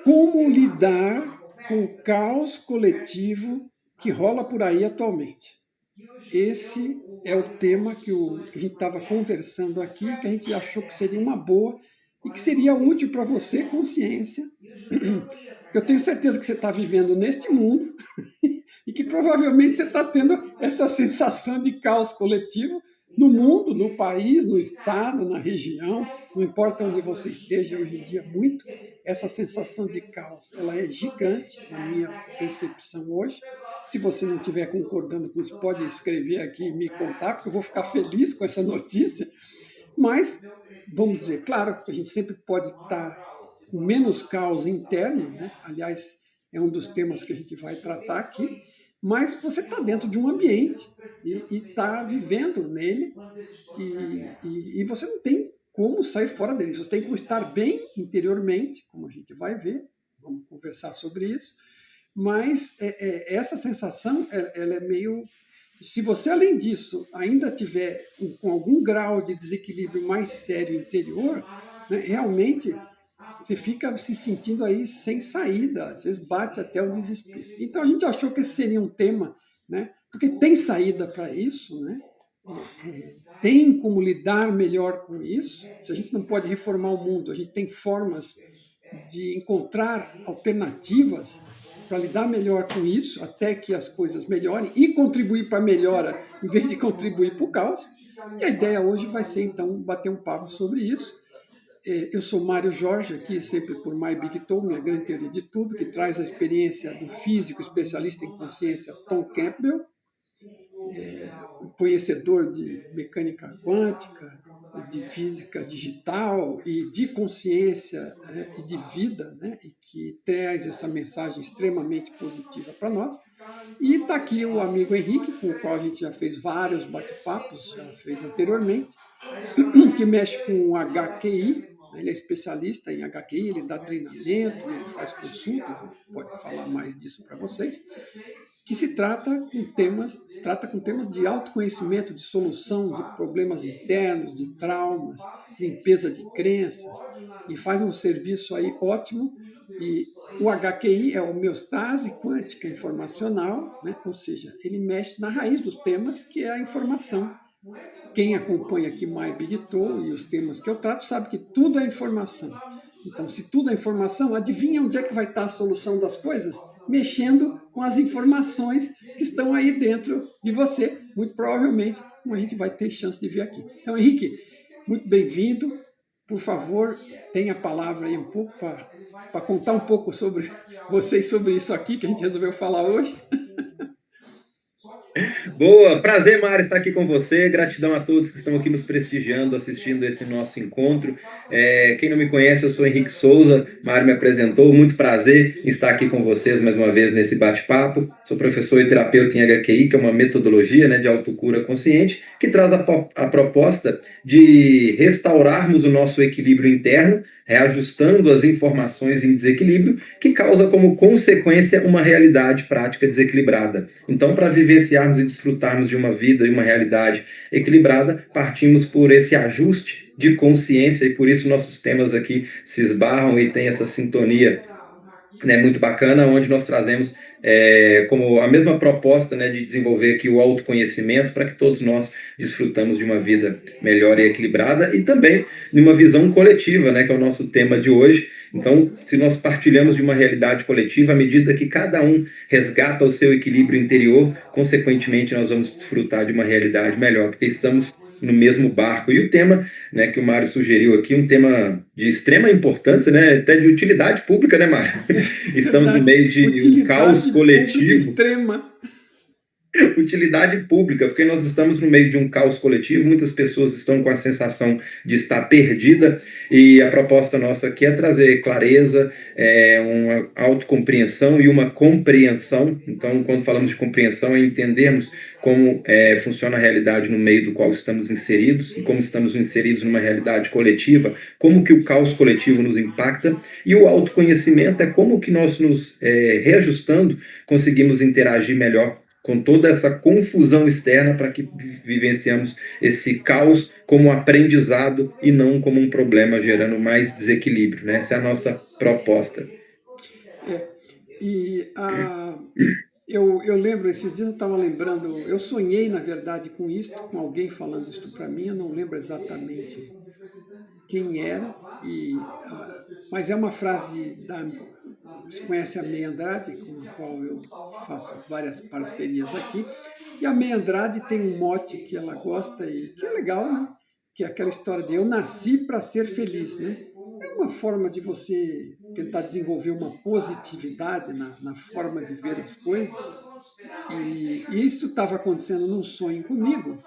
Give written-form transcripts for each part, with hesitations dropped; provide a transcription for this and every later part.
Como lidar com o caos coletivo que rola por aí atualmente? Esse é o tema que a gente estava conversando aqui, que a gente achou que seria uma boa e que seria útil para você, consciência. Eu tenho certeza que você está vivendo neste mundo e que provavelmente você está tendo essa sensação de caos coletivo no mundo, no país, no estado, na região, não importa onde você esteja hoje em dia, muito. Essa sensação de caos, ela é gigante na minha percepção hoje. Se você não estiver concordando com isso, pode escrever aqui e me contar, porque eu vou ficar feliz com essa notícia. Mas, vamos dizer, claro que a gente sempre pode estar com menos caos interno, né? Aliás, é um dos temas que a gente vai tratar aqui, mas você está dentro de um ambiente e está vivendo nele e você não tem como sair fora dele. Você tem que estar bem interiormente, como a gente vai ver, vamos conversar sobre isso, mas essa sensação ela é meio... Se você, além disso, ainda tiver com algum grau de desequilíbrio mais sério interior, né, realmente você fica se sentindo aí sem saída, às vezes bate até o desespero. Então a gente achou que esse seria um tema, né, porque tem saída para isso, né, tem como lidar melhor com isso. Se a gente não pode reformar o mundo, a gente tem formas de encontrar alternativas para lidar melhor com isso, até que as coisas melhorem e contribuir para a melhora, em vez de contribuir para o caos. E a ideia hoje vai ser, então, bater um papo sobre isso. Eu sou Mário Jorge, aqui sempre por My Big Toe, minha grande teoria de tudo, que traz a experiência do físico especialista em consciência Tom Campbell, conhecedor de mecânica quântica, de física digital e de consciência, e de vida, né, e que traz essa mensagem extremamente positiva para nós. E está aqui o amigo Henrique, com o qual a gente já fez vários bate-papos, já fez anteriormente, que mexe com HQI, né, ele é especialista em HQI, ele dá treinamento, ele faz consultas, ele pode falar mais disso para vocês, que se trata com temas de autoconhecimento, de solução de problemas internos, de traumas, limpeza de crenças, e faz um serviço aí ótimo. E o HQI é homeostase quântica informacional, né? Ou seja, ele mexe na raiz dos temas, que é a informação. Quem acompanha aqui My Big Toe e os temas que eu trato sabe que tudo é informação. Então, se tudo é informação, adivinha onde é que vai estar a solução das coisas? Mexendo com as informações que estão aí dentro de você, muito provavelmente, como a gente vai ter chance de ver aqui. Então, Henrique, muito bem-vindo. Por favor, tenha a palavra aí um pouco para contar um pouco sobre vocês, sobre isso aqui que a gente resolveu falar hoje. Boa, prazer, Mário, estar aqui com você. Gratidão a todos que estão aqui nos prestigiando, assistindo esse nosso encontro. Quem não me conhece, eu sou Henrique Souza, Mário me apresentou. Muito prazer em estar aqui com vocês mais uma vez nesse bate-papo. Sou professor e terapeuta em HQI, que é uma metodologia, né, de autocura consciente, que traz a proposta de restaurarmos o nosso equilíbrio interno, reajustando as informações em desequilíbrio, que causa como consequência uma realidade prática desequilibrada. Então, para vivenciarmos e desfrutarmos de uma vida e uma realidade equilibrada, partimos por esse ajuste de consciência e por isso nossos temas aqui se esbarram e tem essa sintonia, né, muito bacana, onde nós trazemos como a mesma proposta, né, de desenvolver aqui o autoconhecimento para que todos nós desfrutamos de uma vida melhor e equilibrada e também de uma visão coletiva, né, que é o nosso tema de hoje. Então, se nós partilhamos de uma realidade coletiva, à medida que cada um resgata o seu equilíbrio interior, consequentemente nós vamos desfrutar de uma realidade melhor, porque estamos no mesmo barco. E o tema, né, que o Mário sugeriu aqui, um tema de extrema importância, né, até de utilidade pública, né, Mário? Estamos no meio de um caos coletivo. Extrema. Utilidade pública, porque nós estamos no meio de um caos coletivo, muitas pessoas estão com a sensação de estar perdida, e a proposta nossa aqui é trazer clareza, uma autocompreensão e uma compreensão. Então, quando falamos de compreensão, é entendermos como funciona a realidade no meio do qual estamos inseridos, e como estamos inseridos numa realidade coletiva, como que o caos coletivo nos impacta, e o autoconhecimento é como que nós nos reajustando, conseguimos interagir melhor com toda essa confusão externa para que vivenciamos esse caos como aprendizado e não como um problema gerando mais desequilíbrio, né? Essa é a nossa proposta. É, e eu lembro, esses dias eu estava lembrando, eu sonhei, na verdade, com isto, com alguém falando isto para mim, eu não lembro exatamente quem era, mas é uma frase da. Você conhece a May Andrade, com a qual eu faço várias parcerias aqui, e a May Andrade tem um mote que ela gosta e que é legal, né? Que é aquela história de eu nasci para ser feliz, né? É uma forma de você tentar desenvolver uma positividade na forma de ver as coisas. E isso estava acontecendo num sonho comigo,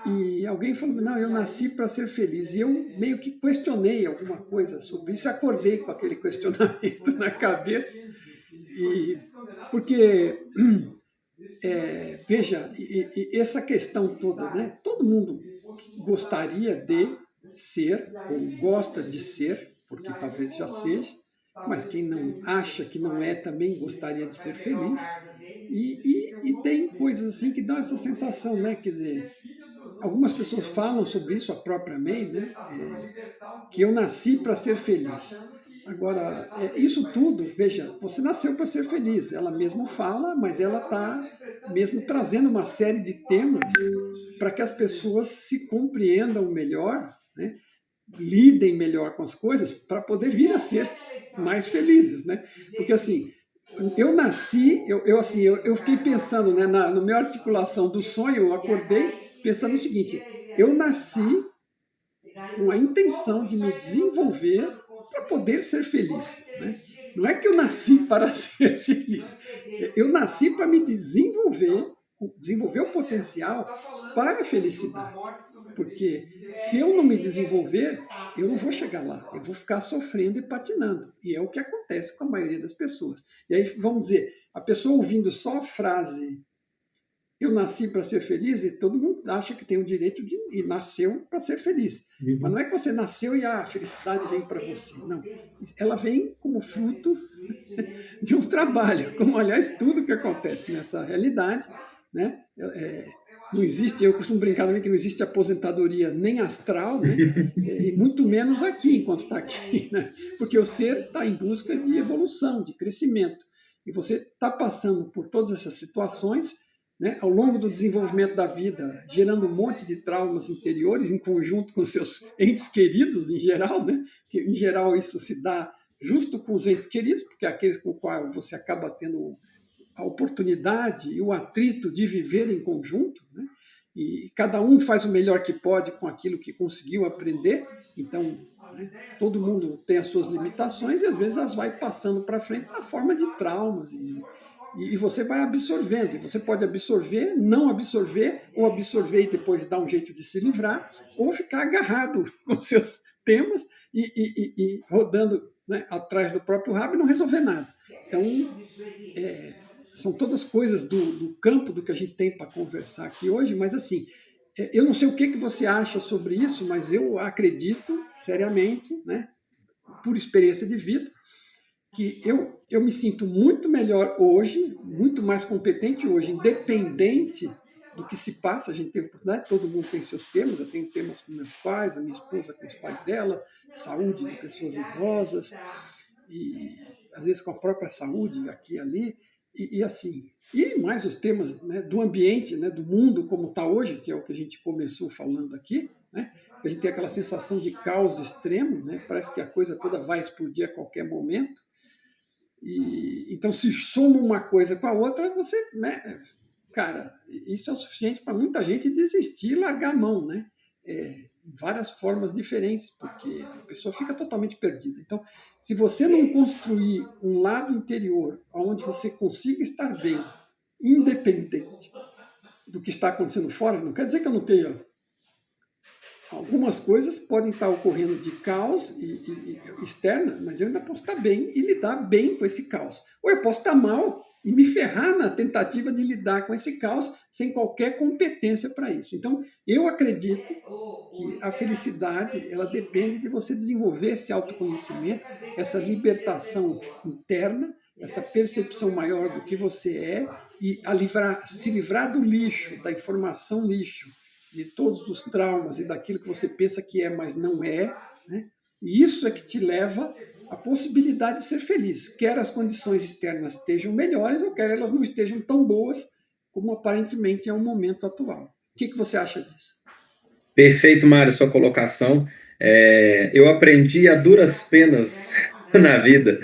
e alguém falou, não, eu nasci para ser feliz. E eu meio que questionei alguma coisa sobre isso, acordei com aquele questionamento na cabeça. E porque, veja, essa questão toda, né? Todo mundo gostaria de ser, ou gosta de ser, porque talvez já seja, mas quem não acha que não é também gostaria de ser feliz. E tem coisas assim que dão essa sensação, né? Quer dizer, algumas pessoas falam sobre isso, a própria May, né? Que eu nasci para ser feliz. Agora, isso tudo, veja, você nasceu para ser feliz. Ela mesma fala, mas ela está mesmo trazendo uma série de temas para que as pessoas se compreendam melhor, né? Lidem melhor com as coisas, para poder vir a ser mais felizes, né? Porque assim, eu nasci, eu fiquei pensando, né, na minha articulação do sonho, eu acordei pensando o seguinte: eu nasci com a intenção de me desenvolver para poder ser feliz, né? Não é que eu nasci para ser feliz, eu nasci para me desenvolver o potencial para a felicidade. Porque se eu não me desenvolver, eu não vou chegar lá, eu vou ficar sofrendo e patinando. E é o que acontece com a maioria das pessoas. E aí, vamos dizer, a pessoa ouvindo só a frase eu nasci para ser feliz, e todo mundo acha que tem o direito de e nasceu para ser feliz. Mas não é que você nasceu e a felicidade vem para você. Não. Ela vem como fruto de um trabalho, como aliás tudo que acontece nessa realidade, né? Não existe, eu costumo brincar também que não existe aposentadoria nem astral, né? E muito menos aqui, enquanto está aqui, né? Porque o ser está em busca de evolução, de crescimento. E você está passando por todas essas situações, né, ao longo do desenvolvimento da vida, gerando um monte de traumas interiores em conjunto com seus entes queridos em geral, né? Que em geral isso se dá justo com os entes queridos, porque é aqueles com os quais você acaba tendo a oportunidade e o atrito de viver em conjunto, né? E cada um faz o melhor que pode com aquilo que conseguiu aprender, então, né, todo mundo tem as suas limitações e às vezes elas vai passando para frente na forma de traumas e você vai absorvendo, e você pode absorver, não absorver, ou absorver e depois dar um jeito de se livrar, ou ficar agarrado com seus temas e rodando, né, atrás do próprio rabo e não resolver nada. Então, é, são todas coisas do campo do que a gente tem para conversar aqui hoje, mas assim, eu não sei o que você acha sobre isso, mas eu acredito seriamente, né, por experiência de vida, que eu me sinto muito melhor hoje, muito mais competente hoje, independente do que se passa. A gente teve oportunidade, todo mundo tem seus temas, eu tenho temas com meus pais, a minha esposa com os pais dela, saúde de pessoas idosas, e às vezes com a própria saúde aqui e ali, assim, e mais os temas, né, do ambiente, né, do mundo como está hoje, que é o que a gente começou falando aqui, né? A gente tem aquela sensação de caos extremo, né? Parece que a coisa toda vai explodir a qualquer momento. Então, se soma uma coisa com a outra, você, né, cara, isso é o suficiente para muita gente desistir e largar a mão, né? Várias formas diferentes, porque a pessoa fica totalmente perdida. Então, se você não construir um lado interior onde você consiga estar bem, independente do que está acontecendo fora, não quer dizer que eu não tenha. Algumas coisas podem estar ocorrendo de caos externa, mas eu ainda posso estar bem e lidar bem com esse caos. Ou eu posso estar mal e me ferrar na tentativa de lidar com esse caos sem qualquer competência para isso. Então, eu acredito que a felicidade ela depende de você desenvolver esse autoconhecimento, essa libertação interna, essa percepção maior do que você é e se livrar do lixo, da informação lixo, de todos os traumas e daquilo que você pensa que é, mas não é, né? E isso é que te leva à possibilidade de ser feliz, quer as condições externas estejam melhores ou quer elas não estejam tão boas como aparentemente é o momento atual. O que você acha disso? Perfeito, Mário, sua colocação. Eu aprendi a duras penas na vida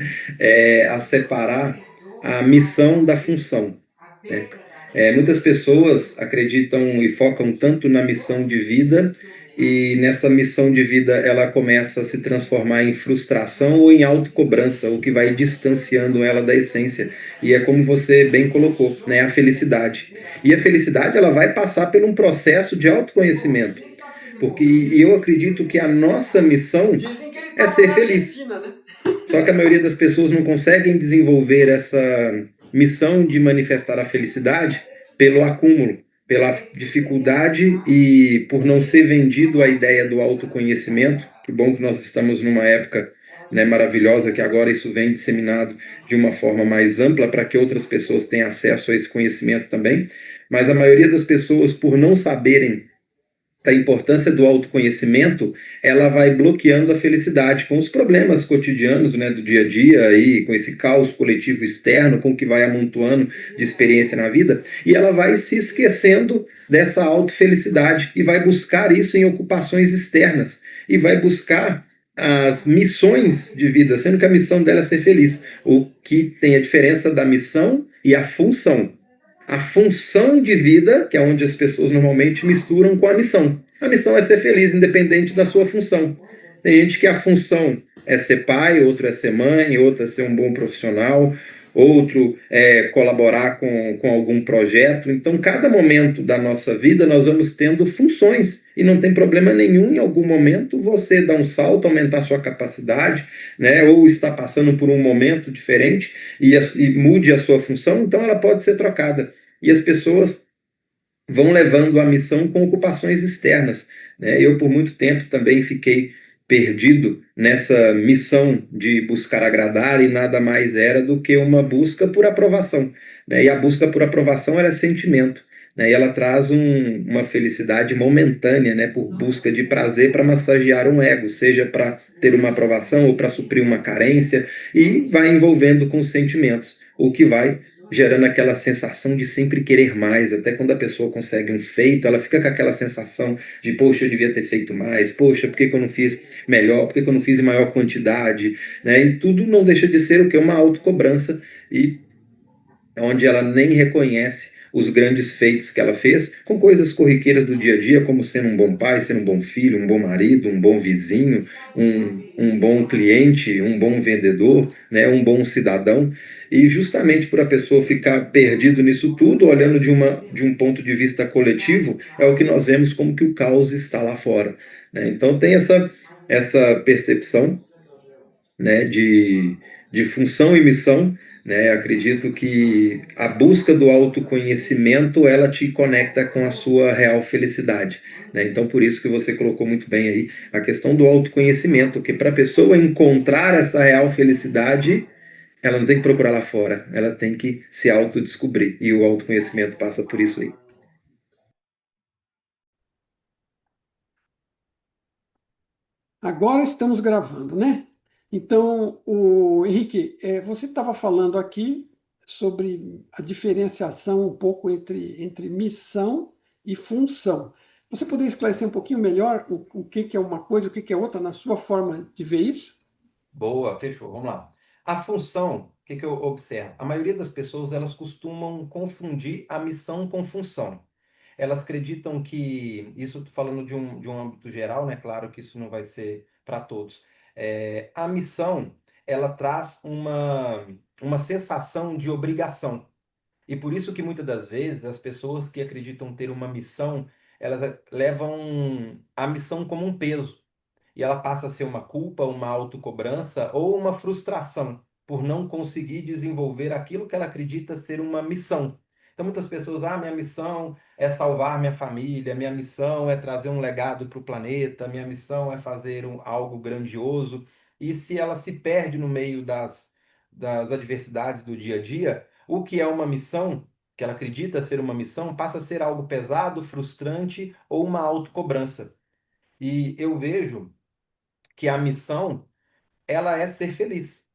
a separar a missão da função, né? Muitas pessoas acreditam e focam tanto na missão de vida, e nessa missão de vida ela começa a se transformar em frustração ou em autocobrança, o que vai distanciando ela da essência. E é como você bem colocou, né, a felicidade. E a felicidade ela vai passar por um processo de autoconhecimento, porque eu acredito que a nossa missão Dizem que ele é estava ser na feliz. Argentina, né? Só que a maioria das pessoas não conseguem desenvolver essa missão de manifestar a felicidade pelo acúmulo, pela dificuldade e por não ser vendido a ideia do autoconhecimento. Que bom que nós estamos numa época, né, maravilhosa, que agora isso vem disseminado de uma forma mais ampla para que outras pessoas tenham acesso a esse conhecimento também. Mas a maioria das pessoas, por não saberem da importância do autoconhecimento, ela vai bloqueando a felicidade com os problemas cotidianos, né, do dia a dia, e com esse caos coletivo externo, com o que vai amontoando de experiência na vida, e ela vai se esquecendo dessa autofelicidade e vai buscar isso em ocupações externas, e vai buscar as missões de vida, sendo que a missão dela é ser feliz, o que tem a diferença da missão e a função. A função de vida, que é onde as pessoas normalmente misturam com a missão. A missão é ser feliz, independente da sua função. Tem gente que a função é ser pai, outro é ser mãe, outro é ser um bom profissional, outro é colaborar com algum projeto. Então, cada momento da nossa vida, nós vamos tendo funções. E não tem problema nenhum, em algum momento, você dar um salto, aumentar sua capacidade, né? Ou está passando por um momento diferente e mude a sua função, então ela pode ser trocada. E as pessoas vão levando a missão com ocupações externas, né? Eu, por muito tempo, também fiquei perdido nessa missão de buscar agradar, e nada mais era do que uma busca por aprovação, né? E a busca por aprovação ela é sentimento, né? E ela traz uma felicidade momentânea, né? Por busca de prazer para massagear um ego, seja para ter uma aprovação ou para suprir uma carência, e vai envolvendo com sentimentos, o que vai gerando aquela sensação de sempre querer mais. Até quando a pessoa consegue um feito, ela fica com aquela sensação de, poxa, eu devia ter feito mais, poxa, por que que eu não fiz melhor, por que que eu não fiz em maior quantidade, né? E tudo não deixa de ser o que? Uma autocobrança, e onde ela nem reconhece os grandes feitos que ela fez com coisas corriqueiras do dia a dia, como sendo um bom pai, sendo um bom filho, um bom marido, um bom vizinho, um bom cliente, um bom vendedor, né, um bom cidadão. E justamente por a pessoa ficar perdido nisso tudo, olhando de um ponto de vista coletivo, é o que nós vemos como que o caos está lá fora, né? Então tem essa percepção, né, de função e missão, né? Acredito que a busca do autoconhecimento ela te conecta com a sua real felicidade, né? Então por isso que você colocou muito bem aí a questão do autoconhecimento, que para a pessoa encontrar essa real felicidade, ela não tem que procurar lá fora, ela tem que se autodescobrir, e o autoconhecimento passa por isso aí. Agora estamos gravando, né? Então, o Henrique, você estava falando aqui sobre a diferenciação um pouco entre missão e função. Você poderia esclarecer um pouquinho melhor o que é uma coisa, o que é outra, na sua forma de ver isso? Boa, fechou. Vamos lá. A função, o que que eu observo? A maioria das pessoas, elas costumam confundir a missão com função. Elas acreditam que, isso estou falando de um âmbito geral, né? Claro que isso não vai ser para todos. A missão, ela traz uma sensação de obrigação. E por isso que muitas das vezes as pessoas que acreditam ter uma missão, elas levam a missão como um peso, e ela passa a ser uma culpa, uma autocobrança ou uma frustração por não conseguir desenvolver aquilo que ela acredita ser uma missão. Então, muitas pessoas, minha missão é salvar minha família, minha missão é trazer um legado para o planeta, minha missão é fazer algo grandioso. E se ela se perde no meio das adversidades do dia a dia, o que é uma missão que ela acredita ser uma missão, passa a ser algo pesado, frustrante ou uma autocobrança. E eu vejo que a missão, ela é ser feliz.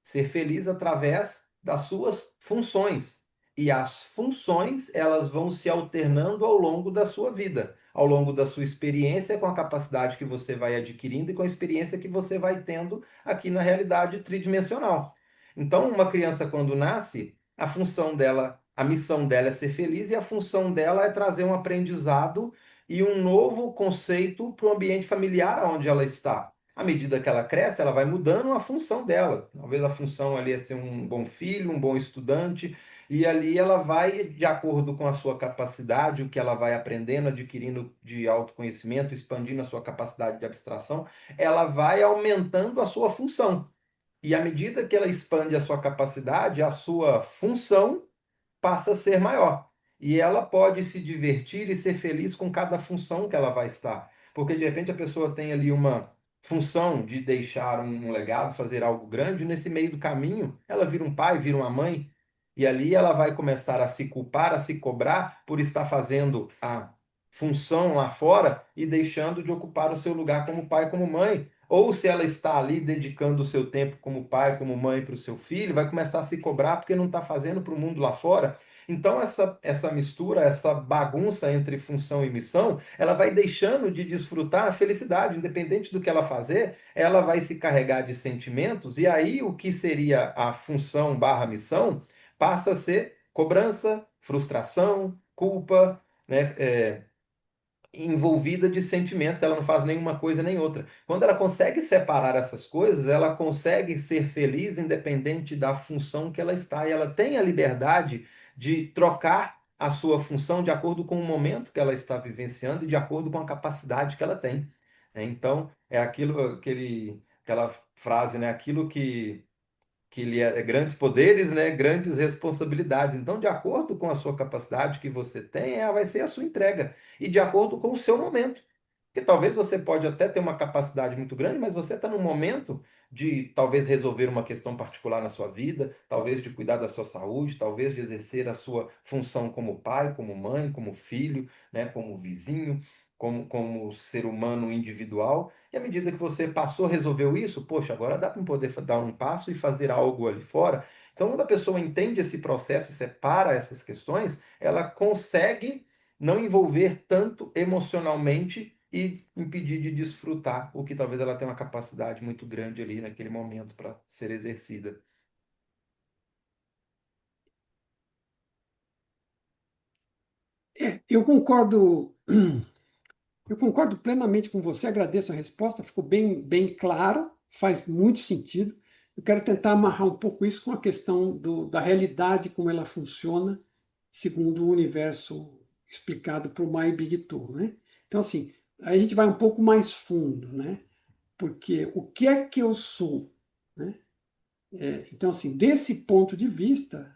Ser feliz através das suas funções. E as funções, elas vão se alternando ao longo da sua vida, ao longo da sua experiência, com a capacidade que você vai adquirindo e com a experiência que você vai tendo aqui na realidade tridimensional. Então, uma criança, quando nasce, a função dela, a missão dela é ser feliz e a função dela é trazer um aprendizado e um novo conceito para o ambiente familiar onde ela está. À medida que ela cresce, ela vai mudando a função dela. Talvez a função ali é ser um bom filho, um bom estudante, e ali ela vai, de acordo com a sua capacidade, o que ela vai aprendendo, adquirindo de autoconhecimento, expandindo a sua capacidade de abstração, ela vai aumentando a sua função. E à medida que ela expande a sua capacidade, a sua função passa a ser maior. E ela pode se divertir e ser feliz com cada função que ela vai estar. Porque de repente a pessoa tem ali uma função de deixar um legado, fazer algo grande, e nesse meio do caminho ela vira um pai, vira uma mãe, e ali ela vai começar a se culpar, a se cobrar por estar fazendo a função lá fora e deixando de ocupar o seu lugar como pai, como mãe. Ou se ela está ali dedicando o seu tempo como pai, como mãe para o seu filho, vai começar a se cobrar porque não está fazendo para o mundo lá fora. Então, essa mistura, essa bagunça entre função e missão, ela vai deixando de desfrutar a felicidade, independente do que ela fazer, ela vai se carregar de sentimentos, e aí o que seria a função barra missão passa a ser cobrança, frustração, culpa, né? Envolvida de sentimentos, ela não faz nenhuma coisa nem outra. Quando ela consegue separar essas coisas, ela consegue ser feliz independente da função que ela está, e ela tem a liberdade de trocar a sua função de acordo com o momento que ela está vivenciando e de acordo com a capacidade que ela tem. Então, é aquela frase, né? Aquilo que lhe é grandes poderes, né, grandes responsabilidades. Então, de acordo com a sua capacidade que você tem, vai ser a sua entrega. E de acordo com o seu momento. Porque talvez você pode até ter uma capacidade muito grande, mas você está num momento de talvez resolver uma questão particular na sua vida, talvez de cuidar da sua saúde, talvez de exercer a sua função como pai, como mãe, como filho, né, como vizinho, como ser humano individual. E à medida que você passou, resolveu isso, poxa, agora dá para poder dar um passo e fazer algo ali fora. Então, quando a pessoa entende esse processo e separa essas questões, ela consegue não envolver tanto emocionalmente e impedir de desfrutar o que talvez ela tenha uma capacidade muito grande ali naquele momento para ser exercida. Eu concordo plenamente com você, agradeço a resposta, ficou bem claro, faz muito sentido. Eu quero tentar amarrar um pouco isso com a questão da realidade, como ela funciona, segundo o universo explicado por My Big Tool, né? Então, assim, aí a gente vai um pouco mais fundo, né? Porque o que é que eu sou, né? Então, assim, desse ponto de vista,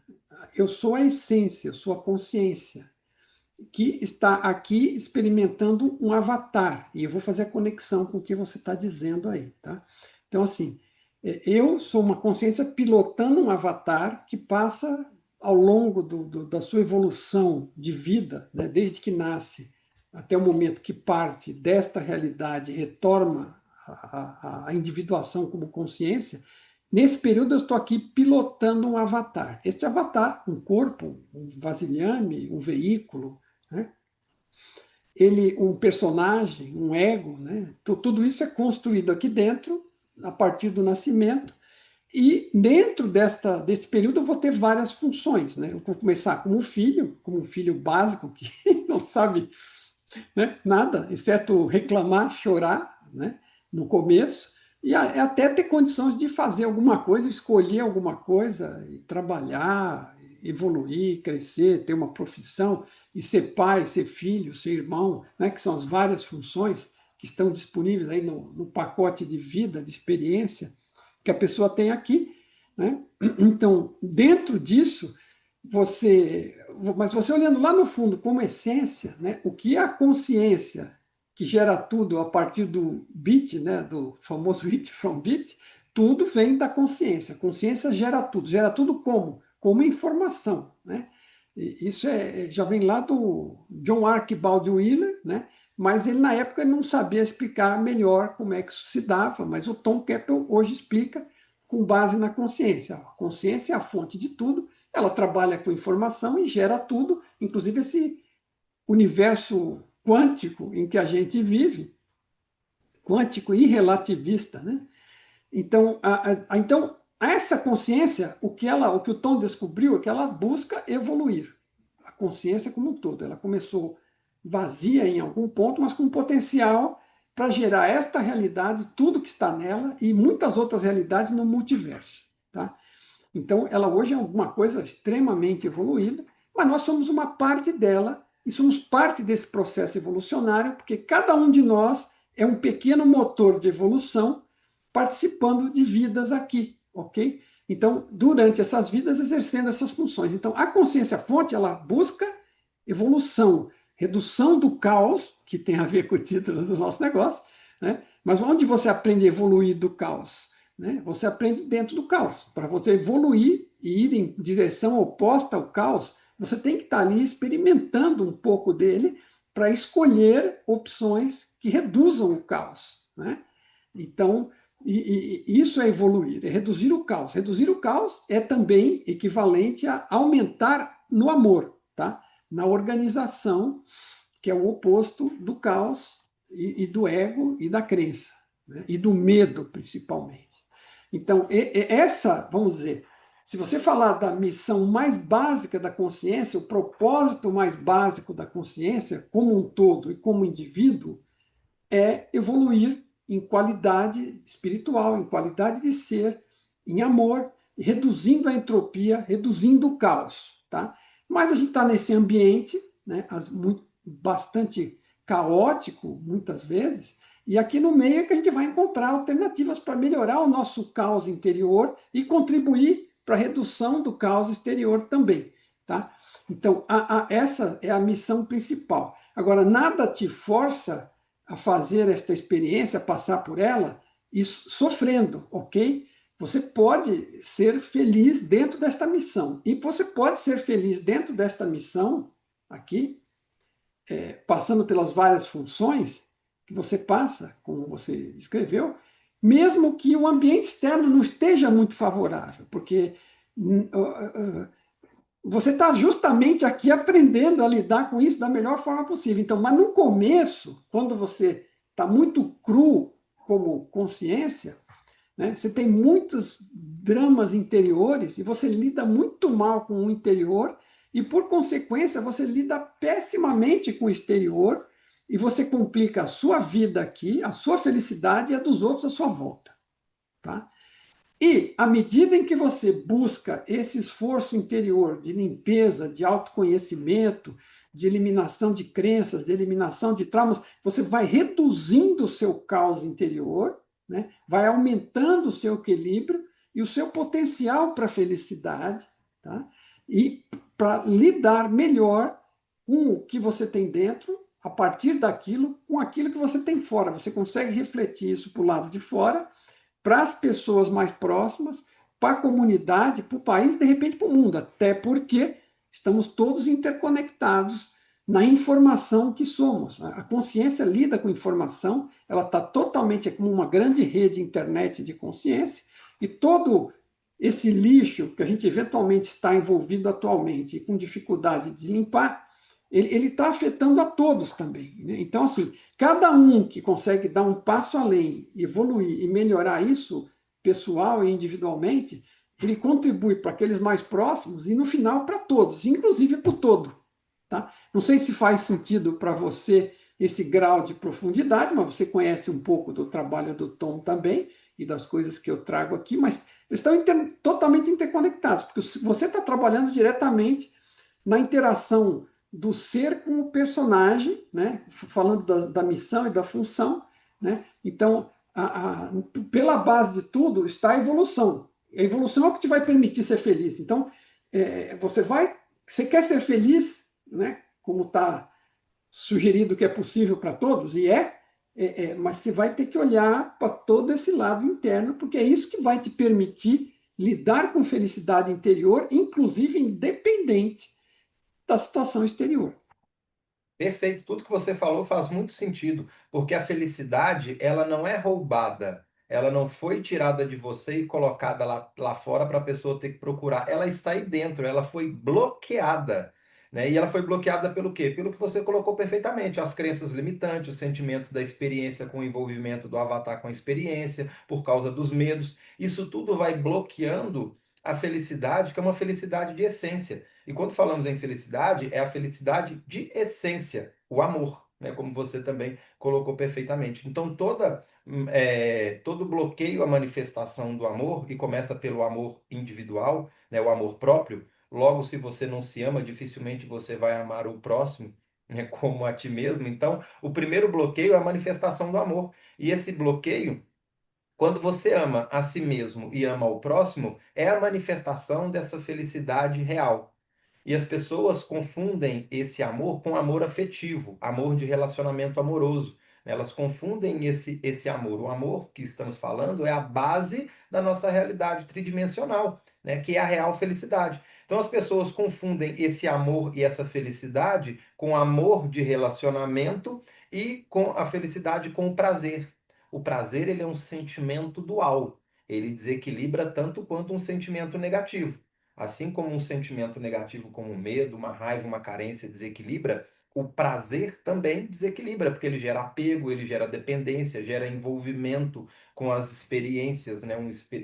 eu sou a essência, eu sou a consciência que está aqui experimentando um avatar. E eu vou fazer a conexão com o que você está dizendo aí, tá? Então, assim, eu sou uma consciência pilotando um avatar que passa ao longo da sua evolução de vida, né, desde que nasce até o momento que parte desta realidade e retorna a individuação como consciência. Nesse período, eu estou aqui pilotando um avatar. Este avatar, um corpo, um vasilhame, um veículo, né? Ele, um personagem, um ego, né? Tudo isso é construído aqui dentro, a partir do nascimento, e dentro desse período eu vou ter várias funções. Né? Eu vou começar como um filho básico que não sabe, né, nada, exceto reclamar, chorar, né, no começo, e até ter condições de fazer alguma coisa, escolher alguma coisa, e trabalhar, evoluir, crescer, ter uma profissão, e ser pai, ser filho, ser irmão, né, que são as várias funções que estão disponíveis aí no pacote de vida, de experiência que a pessoa tem aqui. Né? Então, dentro disso, mas você olhando lá no fundo como essência, né, o que é a consciência que gera tudo a partir do bit, né, do famoso hit from bit, tudo vem da consciência. A consciência gera tudo como? Como informação. Né? Isso já vem lá do John Archibald Wheeler, né? Mas ele, na época, ele não sabia explicar melhor como é que isso se dava, mas o Tom Campbell hoje explica com base na consciência. A consciência é a fonte de tudo, ela trabalha com informação e gera tudo, inclusive esse universo quântico em que a gente vive, quântico e relativista, né? Então, então essa consciência, o que o Tom descobriu é que ela busca evoluir. A consciência como um todo. Ela começou vazia em algum ponto, mas com potencial para gerar esta realidade, tudo que está nela e muitas outras realidades no multiverso. Tá? Então, ela hoje é alguma coisa extremamente evoluída, mas nós somos uma parte dela e somos parte desse processo evolucionário, porque cada um de nós é um pequeno motor de evolução participando de vidas aqui, ok? Então, durante essas vidas, exercendo essas funções. Então, a consciência-fonte, ela busca evolução, redução do caos, que tem a ver com o título do nosso negócio, né? Mas onde você aprende a evoluir do caos? Né? Você aprende dentro do caos. Para você evoluir e ir em direção oposta ao caos, você tem que estar ali experimentando um pouco dele para escolher opções que reduzam o caos. Né? Então, isso é evoluir, é reduzir o caos. Reduzir o caos é também equivalente a aumentar no amor, tá? Na organização, que é o oposto do caos e do ego e da crença, né? E do medo, principalmente. Então, essa, vamos dizer, se você falar da missão mais básica da consciência, o propósito mais básico da consciência, como um todo e como indivíduo, é evoluir em qualidade espiritual, em qualidade de ser, em amor, reduzindo a entropia, reduzindo o caos. Tá? Mas a gente está nesse ambiente, né, bastante caótico, muitas vezes, e aqui no meio é que a gente vai encontrar alternativas para melhorar o nosso caos interior e contribuir para a redução do caos exterior também. Tá? Então, essa é a missão principal. Agora, nada te força a fazer esta experiência, a passar por ela, e sofrendo, ok? Você pode ser feliz dentro desta missão. E você pode ser feliz dentro desta missão, aqui, passando pelas várias funções que você passa, como você descreveu, mesmo que o ambiente externo não esteja muito favorável, porque você está justamente aqui aprendendo a lidar com isso da melhor forma possível. Então, mas no começo, quando você está muito cru como consciência, né, você tem muitos dramas interiores e você lida muito mal com o interior e, por consequência, você lida pessimamente com o exterior e você complica a sua vida aqui, a sua felicidade e a dos outros à sua volta. Tá? E, à medida em que você busca esse esforço interior de limpeza, de autoconhecimento, de eliminação de crenças, de eliminação de traumas, você vai reduzindo o seu caos interior, né? Vai aumentando o seu equilíbrio e o seu potencial para a felicidade, tá? E para lidar melhor com o que você tem dentro, a partir daquilo, com aquilo que você tem fora. Você consegue refletir isso para o lado de fora, para as pessoas mais próximas, para a comunidade, para o país e, de repente, para o mundo. Até porque estamos todos interconectados na informação que somos. A consciência lida com informação, ela está totalmente como uma grande rede internet de consciência, e todo esse lixo que a gente eventualmente está envolvido atualmente e com dificuldade de limpar, ele está afetando a todos também. Né? Então, assim, cada um que consegue dar um passo além, evoluir e melhorar isso, pessoal e individualmente, ele contribui para aqueles mais próximos e, no final, para todos, inclusive para o todo. Tá? Não sei se faz sentido para você esse grau de profundidade, mas você conhece um pouco do trabalho do Tom também e das coisas que eu trago aqui, mas eles estão totalmente interconectados, porque você está trabalhando diretamente na interação do ser com o personagem, né? Falando da missão e da função. Né? Então, pela base de tudo está a evolução. A evolução é o que te vai permitir ser feliz. Então, você quer ser feliz, né? Como está sugerido que é possível para todos, e mas você vai ter que olhar para todo esse lado interno, porque é isso que vai te permitir lidar com felicidade interior, inclusive independente da situação exterior. Perfeito, tudo que você falou faz muito sentido, porque a felicidade, ela não é roubada, ela não foi tirada de você e colocada lá fora para a pessoa ter que procurar, ela está aí dentro, ela foi bloqueada, né? E ela foi bloqueada pelo quê? Pelo que você colocou perfeitamente, as crenças limitantes, os sentimentos da experiência com o envolvimento do avatar com a experiência, por causa dos medos, isso tudo vai bloqueando a felicidade, que é uma felicidade de essência. E quando falamos em felicidade, é a felicidade de essência, o amor, né? Como você também colocou perfeitamente. Então, todo bloqueio à manifestação do amor, e começa pelo amor individual, né? O amor próprio, logo, se você não se ama, dificilmente você vai amar o próximo, né? Como a ti mesmo. Então, o primeiro bloqueio é a manifestação do amor. E esse bloqueio, quando você ama a si mesmo e ama o próximo, é a manifestação dessa felicidade real. E as pessoas confundem esse amor com amor afetivo, amor de relacionamento amoroso. Elas confundem esse amor. O amor que estamos falando é a base da nossa realidade tridimensional, né, que é a real felicidade. Então as pessoas confundem esse amor e essa felicidade com amor de relacionamento e com a felicidade com o prazer. O prazer, ele é um sentimento dual. Ele desequilibra tanto quanto um sentimento negativo. Assim como um sentimento negativo como medo, uma raiva, uma carência desequilibra, o prazer também desequilibra, porque ele gera apego, ele gera dependência, gera envolvimento com as experiências, né?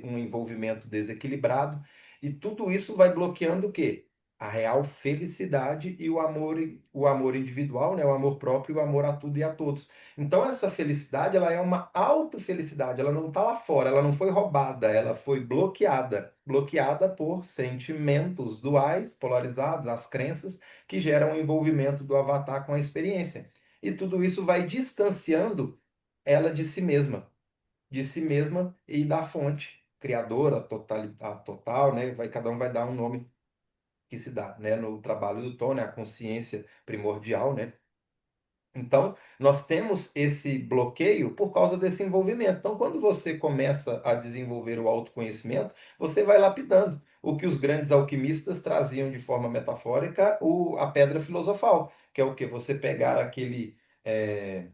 Um envolvimento desequilibrado. E tudo isso vai bloqueando o quê? A real felicidade e o amor individual, né? O amor próprio e o amor a tudo e a todos. Então essa felicidade, ela é uma autofelicidade, ela não está lá fora, ela não foi roubada, ela foi bloqueada, bloqueada por sentimentos duais, polarizados, as crenças que geram o envolvimento do avatar com a experiência. E tudo isso vai distanciando ela de si mesma e da fonte criadora, a total, né? Cada um vai dar um nome que se dá, né? No trabalho do Tom, né? A consciência primordial, né? Então, nós temos esse bloqueio por causa desse envolvimento. Então, quando você começa a desenvolver o autoconhecimento, você vai lapidando o que os grandes alquimistas traziam de forma metafórica, a pedra filosofal, que é o que? Você pegar eh,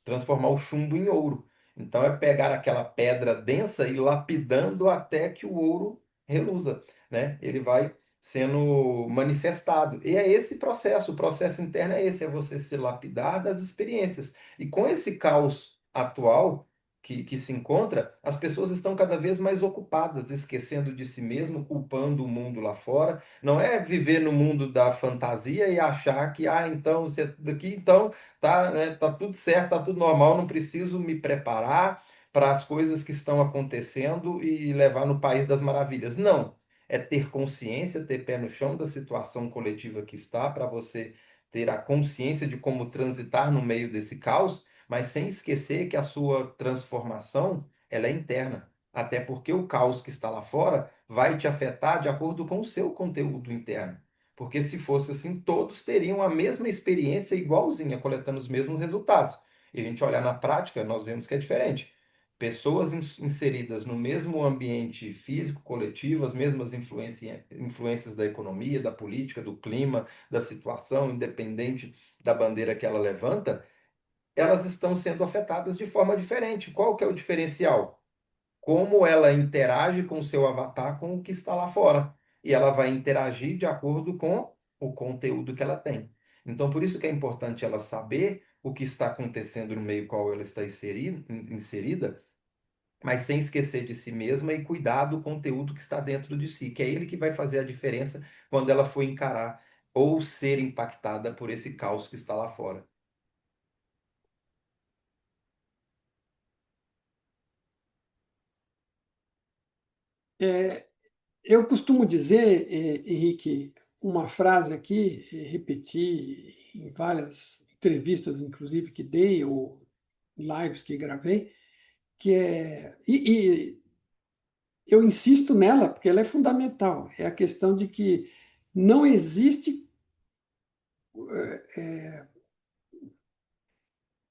transformar o chumbo em ouro. Então é pegar aquela pedra densa e lapidando até que o ouro reluza, né? Ele vai sendo manifestado. E é esse processo, o processo interno é esse, é você se lapidar das experiências. E com esse caos atual que se encontra, as pessoas estão cada vez mais ocupadas, esquecendo de si mesmo, culpando o mundo lá fora. Não é viver no mundo da fantasia e achar que, então, daqui, então, tá, né, tá tudo certo, tá tudo normal, não preciso me preparar para as coisas que estão acontecendo e levar no país das maravilhas. Não, é ter consciência, ter pé no chão da situação coletiva que está, para você ter a consciência de como transitar no meio desse caos, mas sem esquecer que a sua transformação, ela é interna. Até porque o caos que está lá fora vai te afetar de acordo com o seu conteúdo interno. Porque se fosse assim, todos teriam a mesma experiência igualzinha, coletando os mesmos resultados. E a gente olhar na prática, nós vemos que é diferente. Pessoas inseridas no mesmo ambiente físico coletivo, as mesmas influências da economia, da política, do clima, da situação, independente da bandeira que ela levanta, elas estão sendo afetadas de forma diferente. Qual que é o diferencial? Como ela interage com o seu avatar com o que está lá fora. E ela vai interagir de acordo com o conteúdo que ela tem. Então, por isso que é importante ela saber o que está acontecendo no meio qual ela está inserida, mas sem esquecer de si mesma e cuidar do conteúdo que está dentro de si, que é ele que vai fazer a diferença quando ela for encarar ou ser impactada por esse caos que está lá fora. Eu costumo dizer, Henrique, uma frase aqui, repeti em várias entrevistas, inclusive, que dei, ou lives que gravei, que e eu insisto nela porque ela é fundamental. É a questão de que não existe.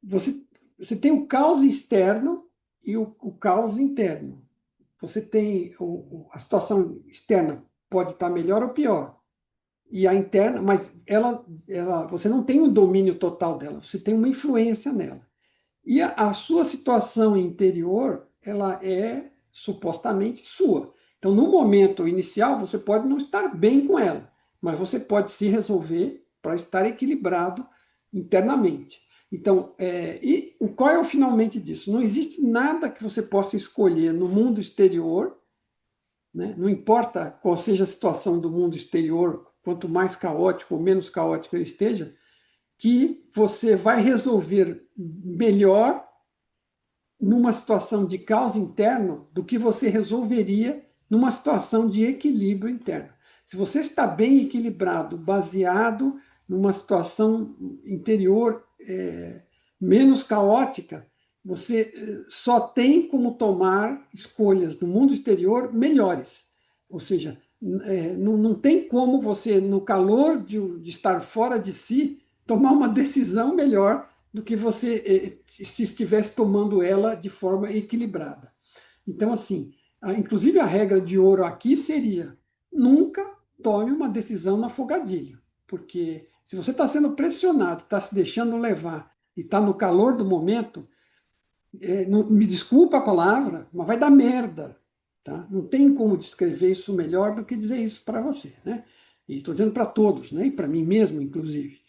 Você, você tem o caos externo e o caos interno. Você tem a situação externa pode estar melhor ou pior. e a interna, mas você não tem um domínio total dela, você tem uma influência nela. E a sua situação interior, ela é supostamente sua. Então, no momento inicial, você pode não estar bem com ela, mas você pode se resolver para estar equilibrado internamente. Então, qual é o finalmente disso? Não existe nada que você possa escolher no mundo exterior, né? Não importa qual seja a situação do mundo exterior, quanto mais caótico ou menos caótico ele esteja, que você vai resolver melhor numa situação de caos interno do que você resolveria numa situação de equilíbrio interno. Se você está bem equilibrado, baseado numa situação interior menos caótica, você só tem como tomar escolhas no mundo exterior melhores. Ou seja, não tem como você, no calor de estar fora de si, tomar uma decisão melhor do que você se estivesse tomando ela de forma equilibrada. Então, assim, inclusive a regra de ouro aqui seria: nunca tome uma decisão no afogadilho, porque se você está sendo pressionado, está se deixando levar e está no calor do momento, não, me desculpa a palavra, mas vai dar merda. Tá? Não tem como descrever isso melhor do que dizer isso para você. Né? E estou dizendo para todos, né? E para mim mesmo, inclusive.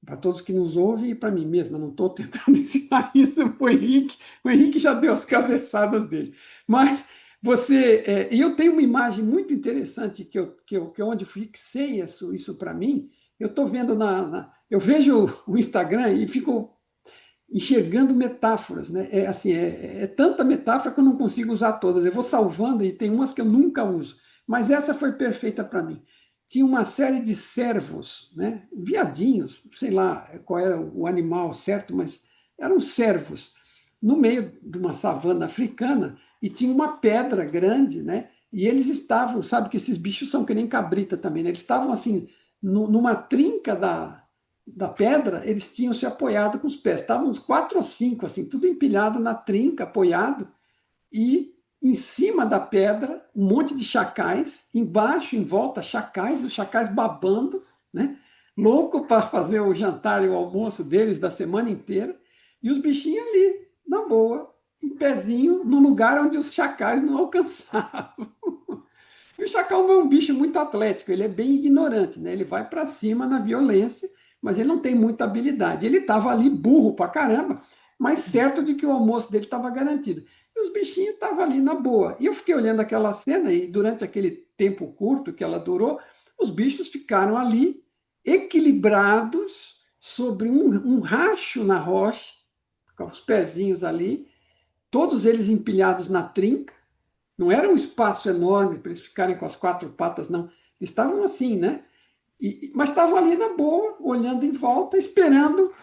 Para todos que nos ouvem e para mim mesmo. Eu não estou tentando ensinar isso para o Henrique. O Henrique já deu as cabeçadas dele. Mas você. E eu tenho uma imagem muito interessante que onde fixei isso para mim. Eu estou vendo eu vejo o Instagram e fico enxergando metáforas, né? Assim, é tanta metáfora que eu não consigo usar todas. Eu vou salvando e tem umas que eu nunca uso. Mas essa foi perfeita para mim. Tinha uma série de cervos, né? Viadinhos, sei lá qual era o animal certo, mas eram cervos no meio de uma savana africana e tinha uma pedra grande, né? E eles estavam, sabe que esses bichos são que nem cabrita também, né? Eles estavam assim numa trinca da pedra, eles tinham se apoiado com os pés. Estavam uns quatro ou cinco, assim, tudo empilhado na trinca, apoiado, e em cima da pedra, um monte de chacais, embaixo, em volta, chacais, os chacais babando, né? Louco para fazer o jantar e o almoço deles da semana inteira, e os bichinhos ali, na boa, em pezinho, no lugar onde os chacais não alcançavam. E o chacal não é um bicho muito atlético, ele é bem ignorante, né? Ele vai para cima na violência, mas ele não tem muita habilidade. Ele estava ali burro pra caramba, mas certo de que o almoço dele estava garantido. E os bichinhos estavam ali na boa. E eu fiquei olhando aquela cena e durante aquele tempo curto que ela durou, os bichos ficaram ali equilibrados sobre um racho na rocha, com os pezinhos ali, todos eles empilhados na trinca. Não era um espaço enorme para eles ficarem com as quatro patas, não. Eles estavam assim, né? Mas estavam ali na boa, olhando em volta, esperando